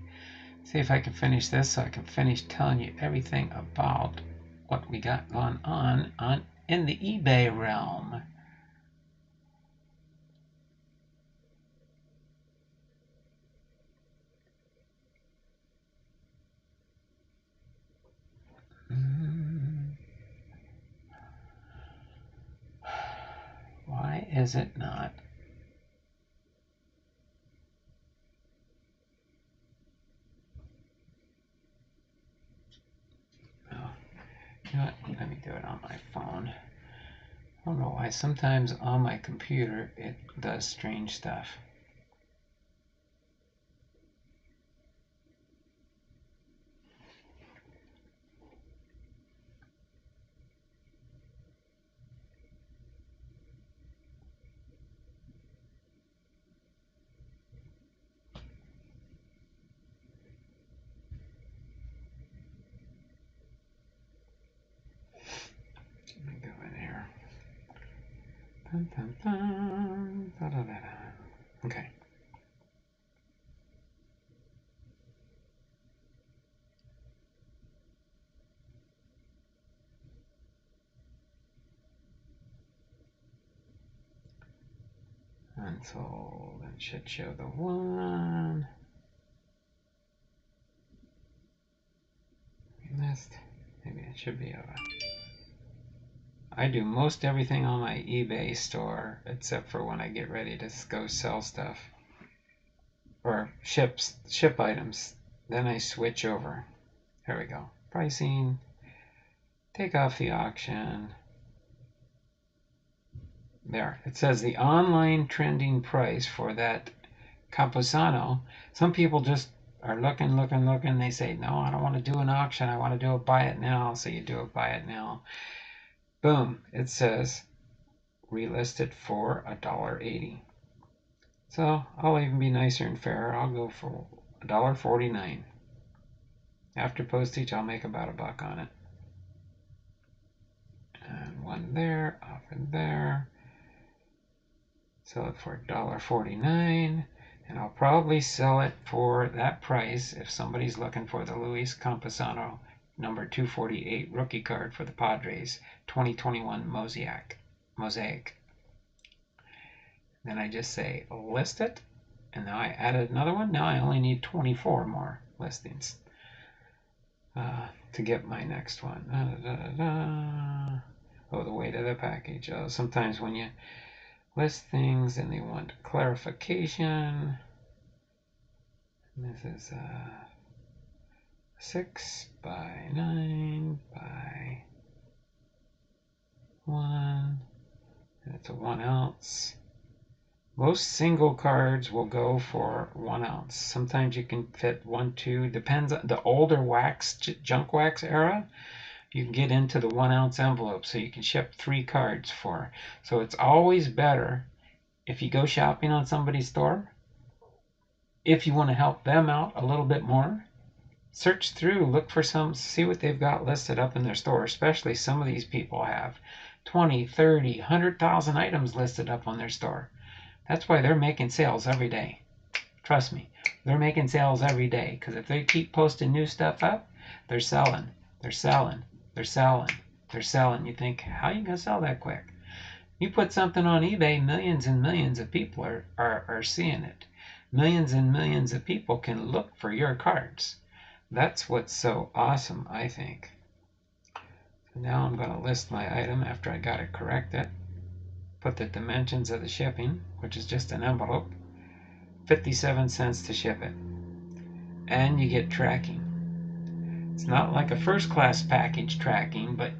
see if I can finish this so I can finish telling you everything about what we got going on in the eBay realm. Why is it not? Oh, you know what? Let me do it on my phone. I don't know why. Sometimes on my computer it does strange stuff. Dun, dun, dun, da, da, da, da. Okay. Unsold, and should show the one. List. Maybe it should be over. I do most everything on my eBay store except for when I get ready to go sell stuff or ship items. Then I switch over. Here we go. Pricing. Take off the auction. There. It says the online trending price for that Camposano. Some people just are looking. They say, no, I don't want to do an auction. I want to do a buy it now. So you do a buy it now. Boom. It says relisted for $1.80. So I'll even be nicer and fairer. I'll go for $1.49. After postage, I'll make about $1 on it. And one there, off in there. Sell it for $1.49. And I'll probably sell it for that price if somebody's looking for the Luis Campusano number 248 rookie card for the Padres 2021 Mosaic. Then I just say list it. And now I added another one. Now I only need 24 more listings to get my next one. Oh, the weight of the package. Sometimes when you list things and they want clarification. This is 6 by 9 by 1. And it's a 1 ounce. Most single cards will go for 1 ounce. Sometimes you can fit 1, 2. Depends on the older wax, junk wax era. You can get into the 1 ounce envelope, so you can ship 3 cards for. So it's always better if you go shopping on somebody's store. If you want to help them out a little bit more, search through, look for some, see what they've got listed up in their store. Especially some of these people have 20, 30, 100,000 items listed up on their store. That's why they're making sales every day. Trust me, they're making sales every day, because if they keep posting new stuff up, they're selling. They're selling. They're selling. They're selling. You think, how are you going to sell that quick? You put something on eBay, millions and millions of people are seeing it. Millions and millions of people can look for your cards. That's what's so awesome, I think. So now I'm going to list my item after I got it corrected. Put the dimensions of the shipping, which is just an envelope. 57 cents to ship it. And you get tracking. It's not like a first class package tracking, but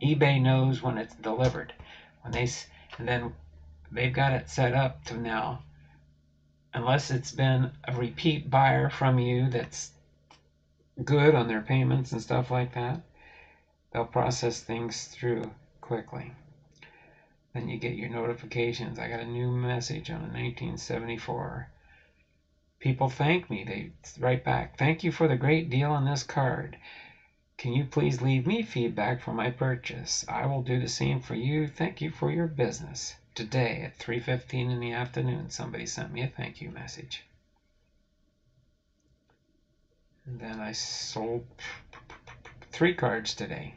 eBay knows when it's delivered. And then they've got it set up to now, unless it's been a repeat buyer from you that's good on their payments and stuff like that, they'll process things through quickly. Then you get your notifications. I got a new message on a 1974. People thank me. They write back, thank you for the great deal on this card. Can you please leave me feedback for my purchase? I will do the same for you. Thank you for your business. Today at 3:15 in the afternoon, somebody sent me a thank you message. And then I sold 3 cards today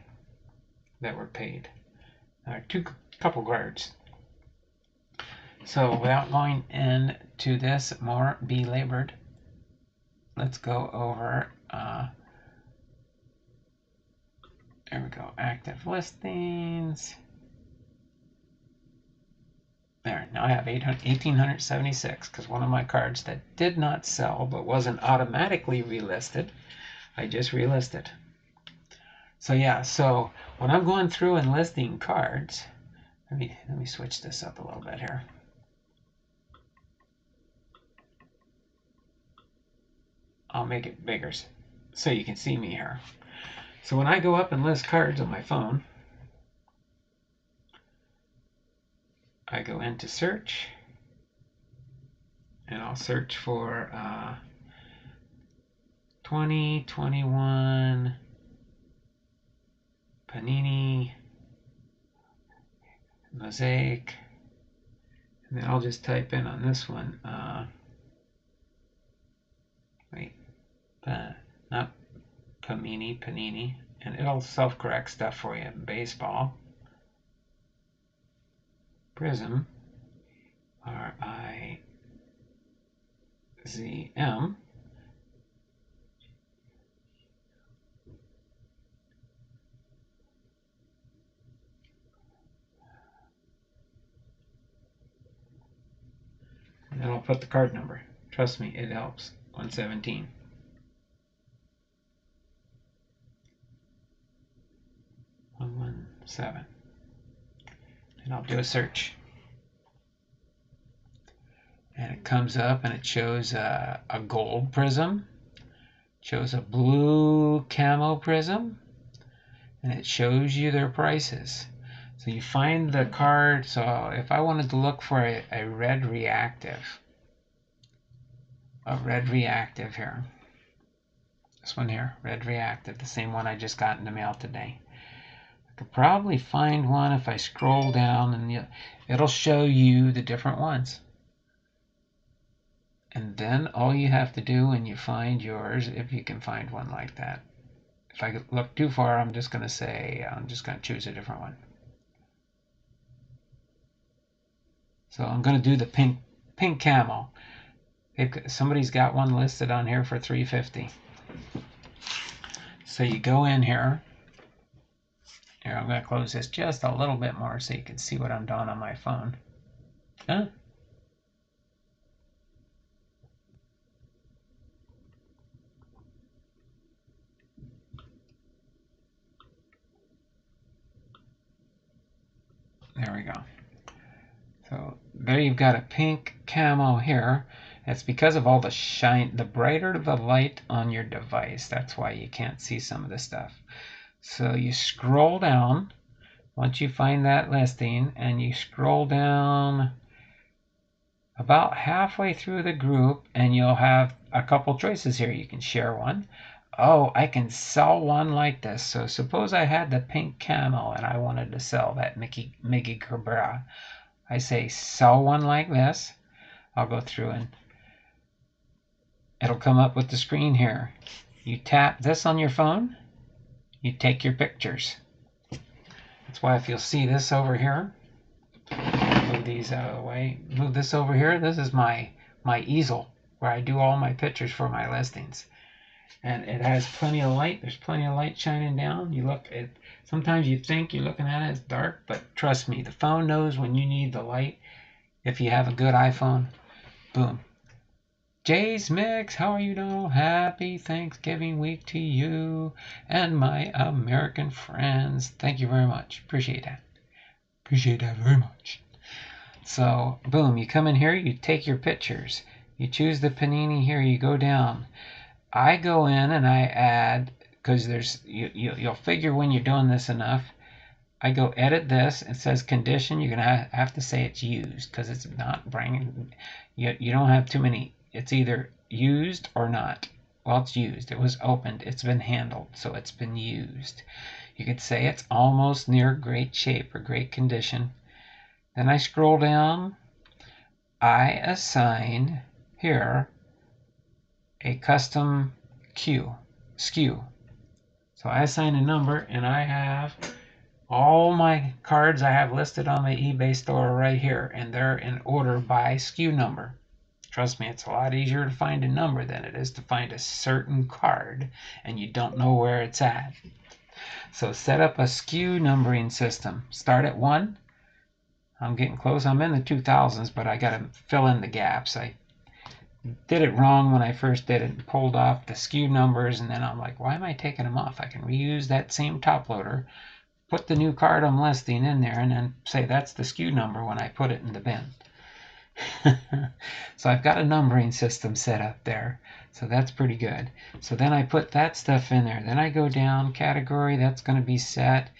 that were paid. Couple cards. So without going into this more belabored, let's go over there we go, active listings. There, now I have 1,876 because one of my cards that did not sell but wasn't automatically relisted, I just relisted. So yeah, so when I'm going through and listing cards, let me switch this up a little bit here. I'll make it bigger so you can see me here. So when I go up and list cards on my phone, I go into search, and I'll search for 2021 Panini Mosaic And then I'll just type in on this one, not Panini, and it'll self-correct stuff for you. Baseball, Prizm, Prizm. And then I'll put the card number. Trust me, it helps. 117. Seven. And I'll do a search. And it comes up and it shows a gold prism, shows a blue camo prism, and it shows you their prices. So you find the card. So if I wanted to look for a red reactive here, this one here, red reactive, the same one I just got in the mail today. I could probably find one if I scroll down, and it'll show you the different ones. And then all you have to do when you find yours, if you can find one like that. If I look too far, I'm just going to choose a different one. So I'm going to do the pink camo. Somebody's got one listed on here for $3.50. So you go in here. Here, I'm going to close this just a little bit more so you can see what I'm doing on my phone. Huh? There we go. So there you've got a pink camo here. It's because of all the shine. The brighter the light on your device, that's why you can't see some of the stuff. So you scroll down once you find that listing, and you scroll down about halfway through the group, and you'll have a couple choices here. You can share one. Oh, I can sell one like this. So suppose I had the pink camo and I wanted to sell that Miggy Cabrera. I say sell one like this. I'll go through and it'll come up with the screen here. You tap this on your phone, you take your pictures. That's why if you'll see this over here, move these out of the way, move this over here, this is my easel where I do all my pictures for my listings. And it has plenty of light. There's plenty of light shining down. You look at, sometimes you think you're looking at it, it's dark, but trust me, the phone knows when you need the light. If you have a good iPhone, boom. Jay's Mix, how are you doing? Happy Thanksgiving week to you and my American friends. Thank you very much. Appreciate that. Appreciate that very much. So, boom, you come in here, you take your pictures. You choose the Panini here, you go down. I go in and I add, because you'll figure when you're doing this enough. I go edit this. It says condition. You're gonna have to say it's used because it's not bringing. You don't have too many. It's either used or not. Well, it's used. It was opened. It's been handled, so it's been used. You could say it's almost near great shape or great condition. Then I scroll down. I assign here a custom SKU. So I assign a number, and I have all my cards I have listed on my eBay store right here, and they're in order by SKU number. Trust me, it's a lot easier to find a number than it is to find a certain card and you don't know where it's at. So set up a SKU numbering system. Start at 1. I'm getting close. I'm in the 2000s, but I got to fill in the gaps. I did it wrong when I first did it. Pulled off the SKU numbers, and then I'm like, why am I taking them off? I can reuse that same top loader, put the new card I'm listing in there, and then say that's the SKU number when I put it in the bin. So I've got a numbering system set up there. So that's pretty good. So then I put that stuff in there. Then I go down, category, that's going to be set.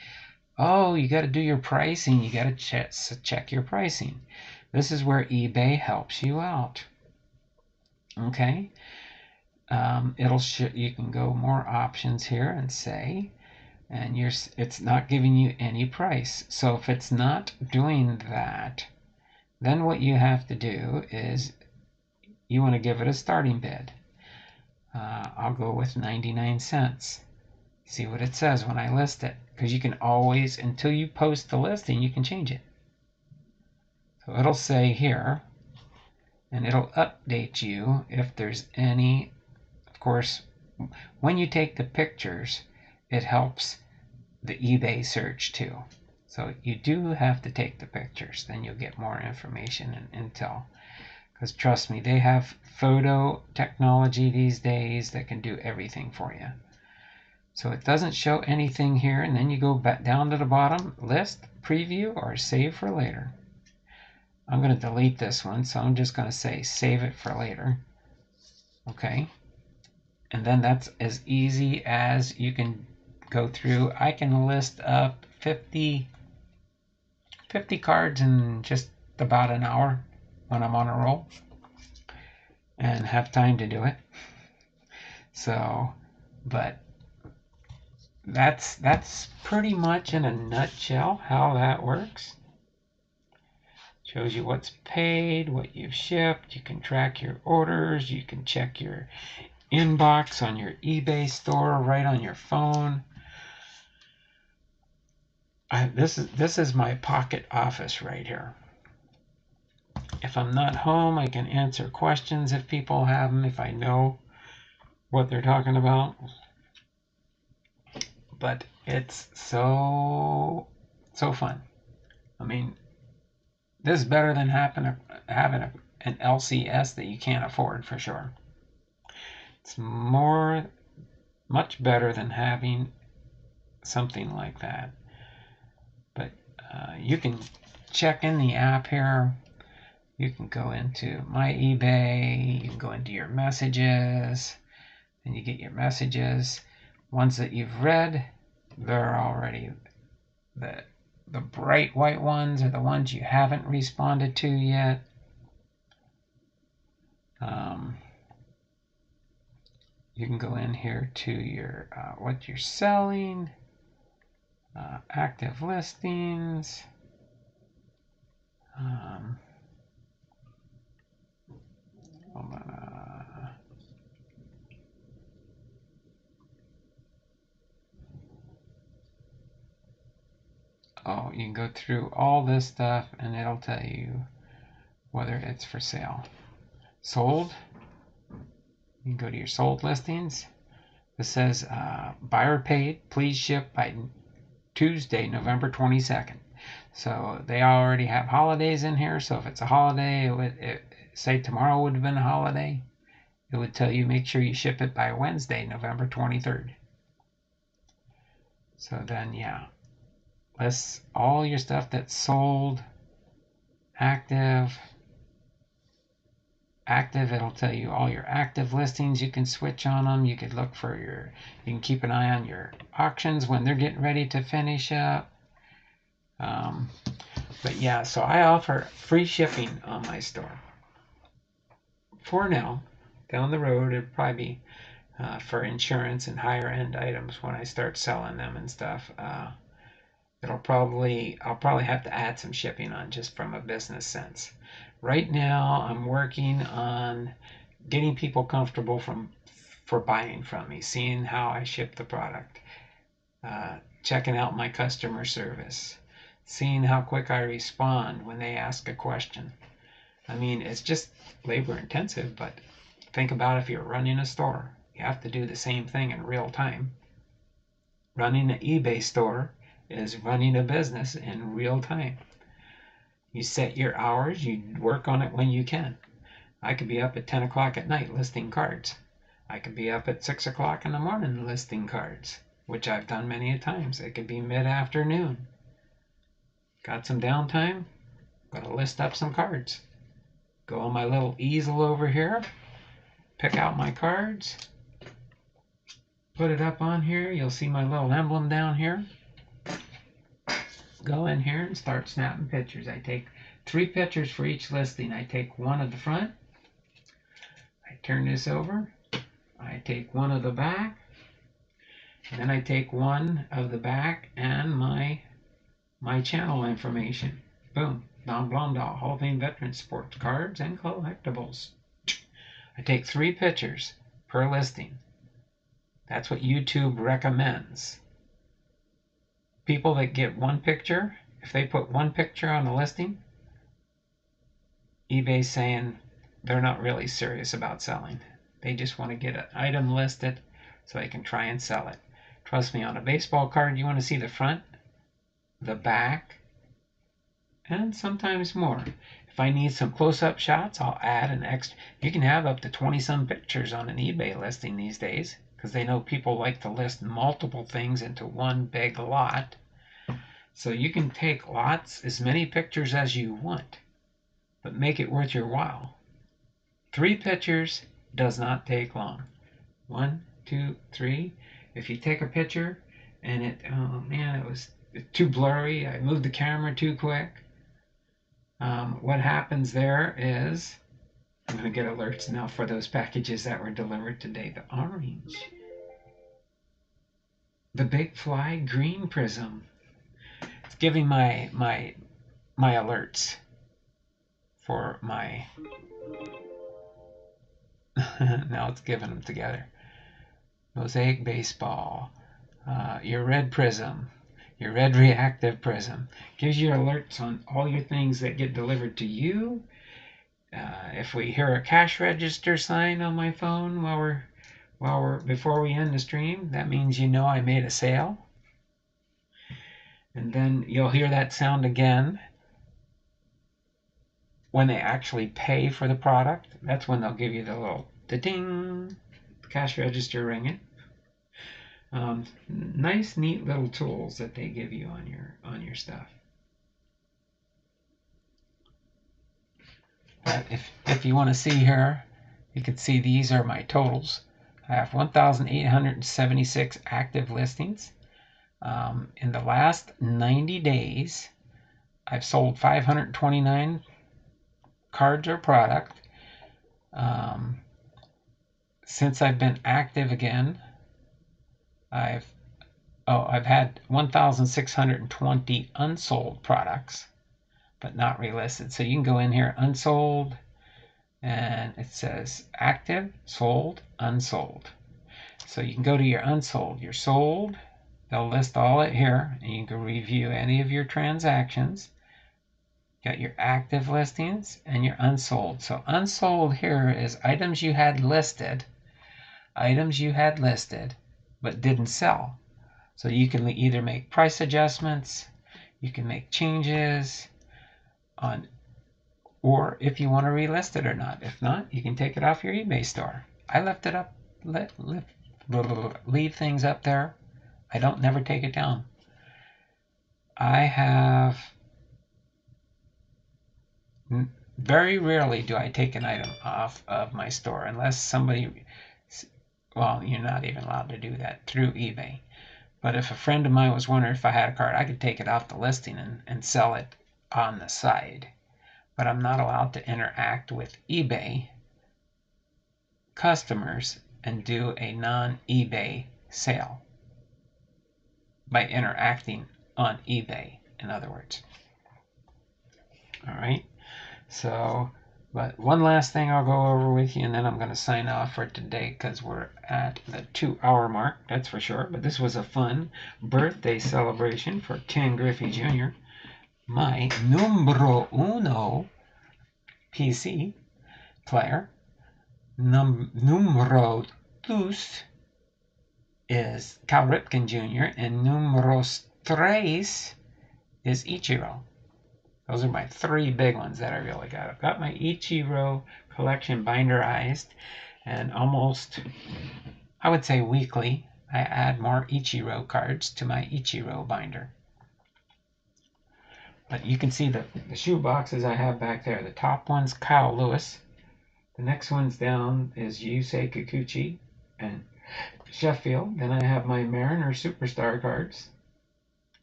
Oh, you got to do your pricing. You got to check your pricing. This is where eBay helps you out. Okay. You can go more options here and say, and it's not giving you any price. So if it's not doing that, then what you have to do is you want to give it a starting bid. I'll go with 99 cents. See what it says when I list it, because you can always, until you post the listing, you can change it. So it'll say here, and it'll update you if there's any. Of course, when you take the pictures, it helps the eBay search too. So you do have to take the pictures, then you'll get more information and intel. Because trust me, they have photo technology these days that can do everything for you. So it doesn't show anything here, and then you go back down to the bottom, list, preview, or save for later. I'm going to delete this one, so I'm just going to say save it for later. Okay. And then that's as easy as you can go through. I can list up 50 cards in just about an hour when I'm on a roll and have time to do it. So, but that's pretty much in a nutshell how that works. Shows you what's paid, what you've shipped. You can track your orders. You can check your inbox on your eBay store right on your phone. This is my pocket office right here. If I'm not home, I can answer questions if people have them, if I know what they're talking about. But it's so fun. I mean, this is better than having an LCS that you can't afford for sure. It's much better than having something like that. But you can check in the app here. You can go into my eBay. You can go into your messages, and you get your messages. Ones that you've read, they're already the bright white ones are the ones you haven't responded to yet. You can go in here to your what you're selling, active listings. Hold on. Oh, you can go through all this stuff and it'll tell you whether it's for sale. Sold. You can go to your sold listings. This says buyer paid. Please ship by Tuesday, November 22nd. So they already have holidays in here. So if it's a holiday, say tomorrow would have been a holiday, it would tell you make sure you ship it by Wednesday, November 23rd. So then, yeah, list all your stuff that's sold, active. It'll tell you all your active listings. You can switch on them. You could look for you can keep an eye on your auctions when they're getting ready to finish up. But yeah, so I offer free shipping on my store. For now, down the road, it'll probably be for insurance and higher end items when I start selling them and stuff. I'll probably have to add some shipping on just from a business sense. Right now, I'm working on getting people comfortable for buying from me, seeing how I ship the product, checking out my customer service, seeing how quick I respond when they ask a question. I mean, it's just labor intensive, but think about if you're running a store. You have to do the same thing in real time. Running an eBay store is running a business in real time. You set your hours, you work on it when you can. I could be up at 10 o'clock at night listing cards. I could be up at 6 o'clock in the morning listing cards, which I've done many a times. It could be mid-afternoon. Got some downtime? Gotta list up some cards. Go on my little easel over here, pick out my cards, put it up on here. You'll see my little emblem down here. Go in here and start snapping pictures. I take 3 pictures for each listing. I take one of the front. I turn this over. I take one of the back. And then I take one of the back and my channel information. Boom. Don Blondal, Hall of Fame veteran, sports cards and collectibles. I take 3 pictures per listing. That's what YouTube recommends. People that get 1 picture, if they put 1 picture on a listing, eBay's saying they're not really serious about selling. They just want to get an item listed so they can try and sell it. Trust me, on a baseball card, you want to see the front, the back, and sometimes more. If I need some close-up shots, I'll add an extra. You can have up to 20-some pictures on an eBay listing these days because they know people like to list multiple things into one big lot. So you can take as many pictures as you want, but make it worth your while. 3 pictures does not take long. 1, 2, 3. If you take a picture and it was too blurry, I moved the camera too quick. What happens there is, I'm going to get alerts now for those packages that were delivered today. The orange, the big fly green Prizm. It's giving my alerts for my. Now it's giving them together. Mosaic baseball, your red Prizm, your red reactive Prizm. Gives you alerts on all your things that get delivered to you. If we hear a cash register sign on my phone before we end the stream, that means you know I made a sale. And then you'll hear that sound again when they actually pay for the product. That's when they'll give you the little ding, cash register ringing. Nice, neat little tools that they give you on your stuff. But if you want to see here, you can see these are my totals. I have 1,876 active listings. In the last 90 days, I've sold 529 cards or product. Since I've been active again, I've had 1,620 unsold products, but not relisted. So you can go in here, unsold, and it says active, sold, unsold. So you can go to your unsold, your sold. They'll list all it here, and you can review any of your transactions. Got your active listings and your unsold. So unsold here is items you had listed but didn't sell. So you can either make price adjustments, you can make changes on, or if you want to relist it or not. If not, you can take it off your eBay store. I left it up, leave things up there. I don't never take it down. Very rarely do I take an item off of my store unless somebody, well, you're not even allowed to do that through eBay. But if a friend of mine was wondering if I had a card, I could take it off the listing and sell it on the side. But I'm not allowed to interact with eBay customers and do a non-eBay sale by interacting on eBay, in other words. All right. So, but one last thing I'll go over with you, and then I'm going to sign off for today because we're at the 2-hour mark, that's for sure. But this was a fun birthday celebration for Ken Griffey Jr., my numero uno PC player. Numero dos is Cal Ripken Jr., and numero tres is Ichiro. Those are my 3 big ones that I really got. I've got my Ichiro collection binderized, and almost, I would say weekly, I add more Ichiro cards to my Ichiro binder. But you can see the shoe boxes I have back there. The top one's Kyle Lewis. The next one's down is Yusei Kikuchi and Sheffield. Then I have my Mariner Superstar cards,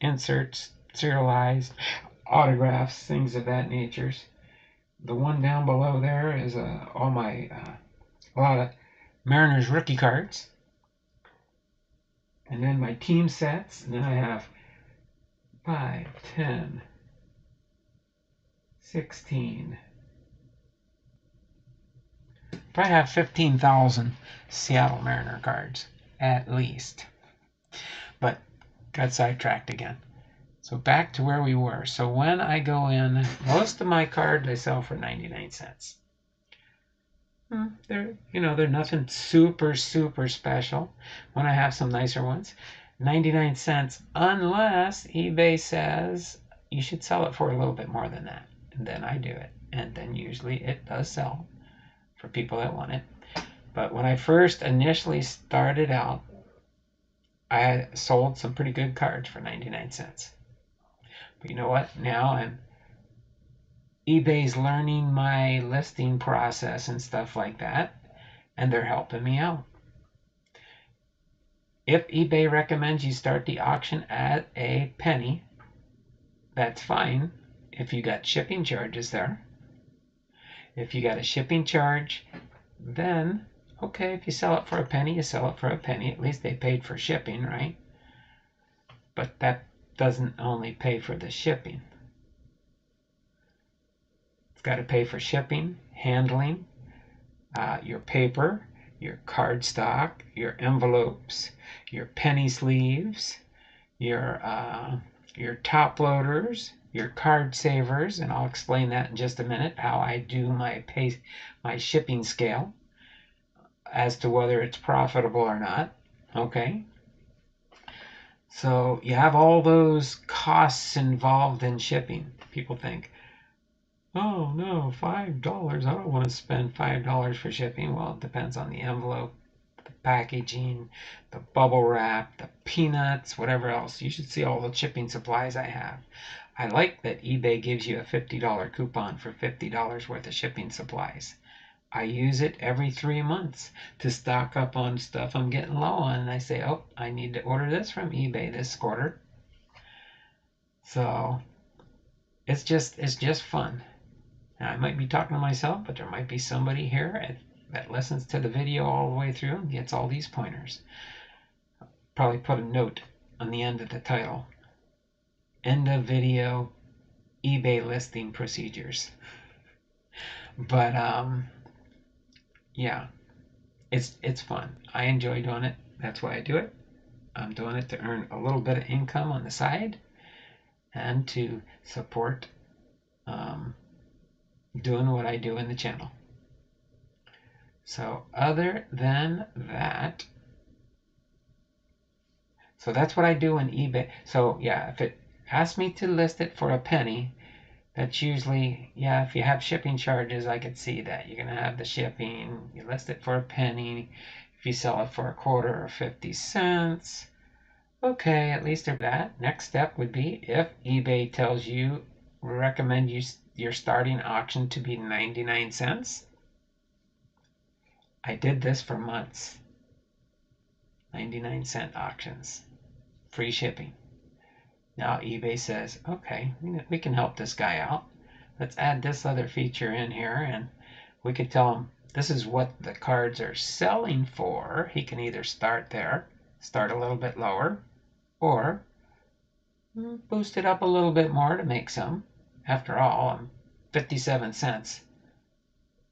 inserts, serialized, autographs, things of that nature. The one down below there is all my a lot of Mariners rookie cards, and then my team sets. And then I have 5, 10, 16. Probably have 15,000 Seattle Mariner cards, at least. But got sidetracked again. So back to where we were. So when I go in, most of my cards I sell for 99 cents. They're nothing super special. When I have some nicer ones, 99 cents, unless eBay says you should sell it for a little bit more than that. And then I do it. And then usually it does sell for people that want it. But when I first initially started out, I sold some pretty good cards for 99 cents. But you know what? Now eBay's learning my listing process and stuff like that, and they're helping me out. If eBay recommends you start the auction at a penny, that's fine if you got shipping charges there. If you got a shipping charge, then okay, if you sell it for a penny, you sell it for a penny. At least they paid for shipping, right? But that doesn't only pay for the shipping. It's got to pay for shipping, handling, your paper, your card stock, your envelopes, your penny sleeves, your top loaders, your card savers, and I'll explain that in just a minute, how I do my shipping scale as to whether it's profitable or not. Okay? So you have all those costs involved in shipping. People think, oh no, $5. I don't want to spend $5 for shipping. Well, it depends on the envelope, the packaging, the bubble wrap, the peanuts, whatever else. You should see all the shipping supplies I have. I like that eBay gives you a $50 coupon for $50 worth of shipping supplies. I use it every 3 months to stock up on stuff I'm getting low on. And I say, oh, I need to order this from eBay this quarter. So it's just fun. Now, I might be talking to myself, but there might be somebody here that listens to the video all the way through and gets all these pointers. I'll probably put a note on the end of the title. End of video, eBay listing procedures. But yeah, it's fun. I enjoy doing it. That's why I do it. I'm doing it to earn a little bit of income on the side and to support doing what I do in the channel. So other than that, so that's what I do in eBay. So yeah, if it asks me to list it for a penny, that's usually, yeah, if you have shipping charges, I could see that. You're going to have the shipping. You list it for a penny. If you sell it for a quarter or 50 cents, okay, at least there's that. Next step would be if eBay tells you, recommend your starting auction to be 99 cents. I did this for months. 99-cent auctions. Free shipping. Now eBay says, okay, we can help this guy out. Let's add this other feature in here, and we could tell him this is what the cards are selling for. He can either start there, start a little bit lower, or boost it up a little bit more to make some. After all, 57 cents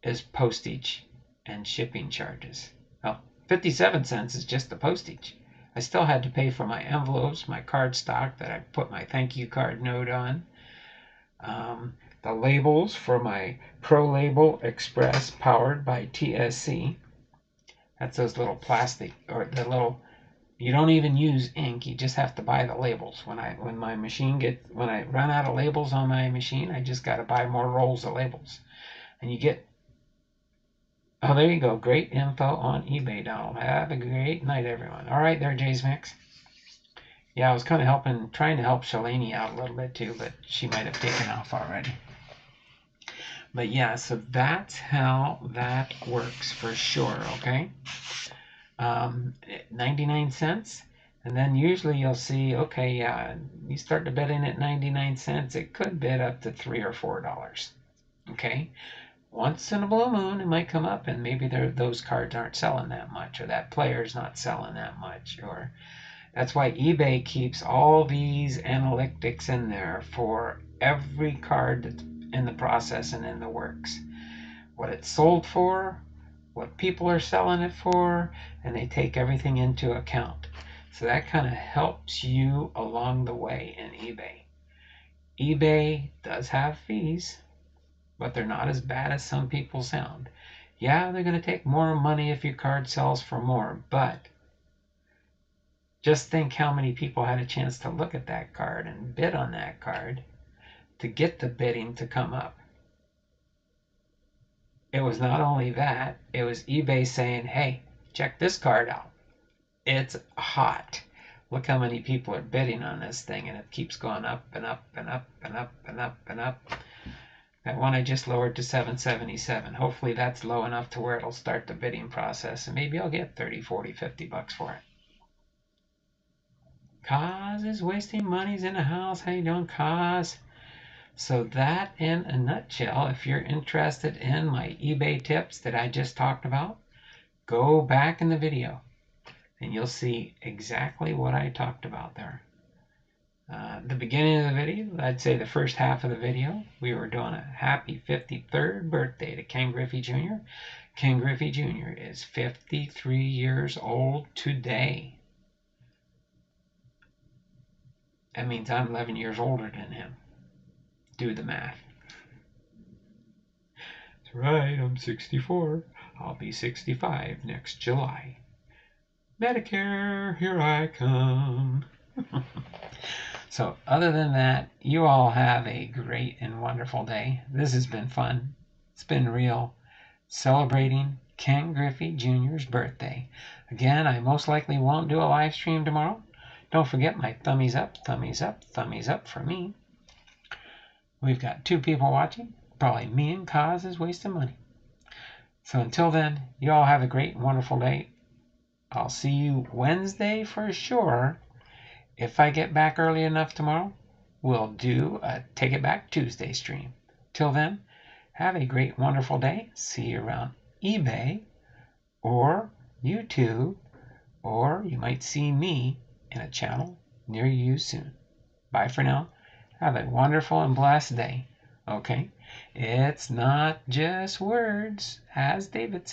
is postage and shipping charges. Well, 57 cents is just the postage. I still had to pay for my envelopes, my card stock that I put my thank you card note on, the labels for my Pro Label Express powered by TSC. That's those little plastic, or the little, you don't even use ink, you just have to buy the labels. When I run out of labels on my machine, I just got to buy more rolls of labels. And you get, oh, there you go. Great info on eBay, Donald. Have a great night, everyone. All right, there, Jay's Mix. Yeah, I was kind of trying to help Shalini out a little bit too, but she might have taken off already. But yeah, so that's how that works for sure, okay? 99 cents. And then usually you'll see, okay, yeah, you start to bid in at 99 cents. It could bid up to $3 or $4, okay? Once in a blue moon, it might come up, and maybe those cards aren't selling that much, or that player's not selling that much, or that's why eBay keeps all these analytics in there for every card that's in the process and in the works. What it's sold for, what people are selling it for, and they take everything into account. So that kind of helps you along the way in eBay. eBay does have fees, but they're not as bad as some people sound. Yeah, they're going to take more money if your card sells for more, but just think how many people had a chance to look at that card and bid on that card to get the bidding to come up. It was not only that, it was eBay saying, hey, check this card out. It's hot. Look how many people are bidding on this thing, and it keeps going up and up and up and up and up and up. That one I just lowered to $7.77. Hopefully that's low enough to where it'll start the bidding process, and maybe I'll get 30, 40, 50 bucks for it. Cause is wasting money's in the house. How you doing, Cause? So that in a nutshell, if you're interested in my eBay tips that I just talked about, go back in the video and you'll see exactly what I talked about there. The beginning of the video, I'd say the first half of the video, we were doing a happy 53rd birthday to Ken Griffey Jr. Ken Griffey Jr. is 53 years old today. That means I'm 11 years older than him. Do the math. That's right, I'm 64. I'll be 65 next July. Medicare, here I come. So other than that, you all have a great and wonderful day. This has been fun. It's been real. Celebrating Ken Griffey Jr.'s birthday. Again, I most likely won't do a live stream tomorrow. Don't forget my thummies up, thummies up, thummies up for me. We've got 2 people watching. Probably me and Kaz is wasting money. So until then, you all have a great and wonderful day. I'll see you Wednesday for sure. If I get back early enough tomorrow, we'll do a Take It Back Tuesday stream. Till then, have a great, wonderful day. See you around eBay or YouTube, or you might see me in a channel near you soon. Bye for now. Have a wonderful and blessed day. Okay? It's not just words, as David said.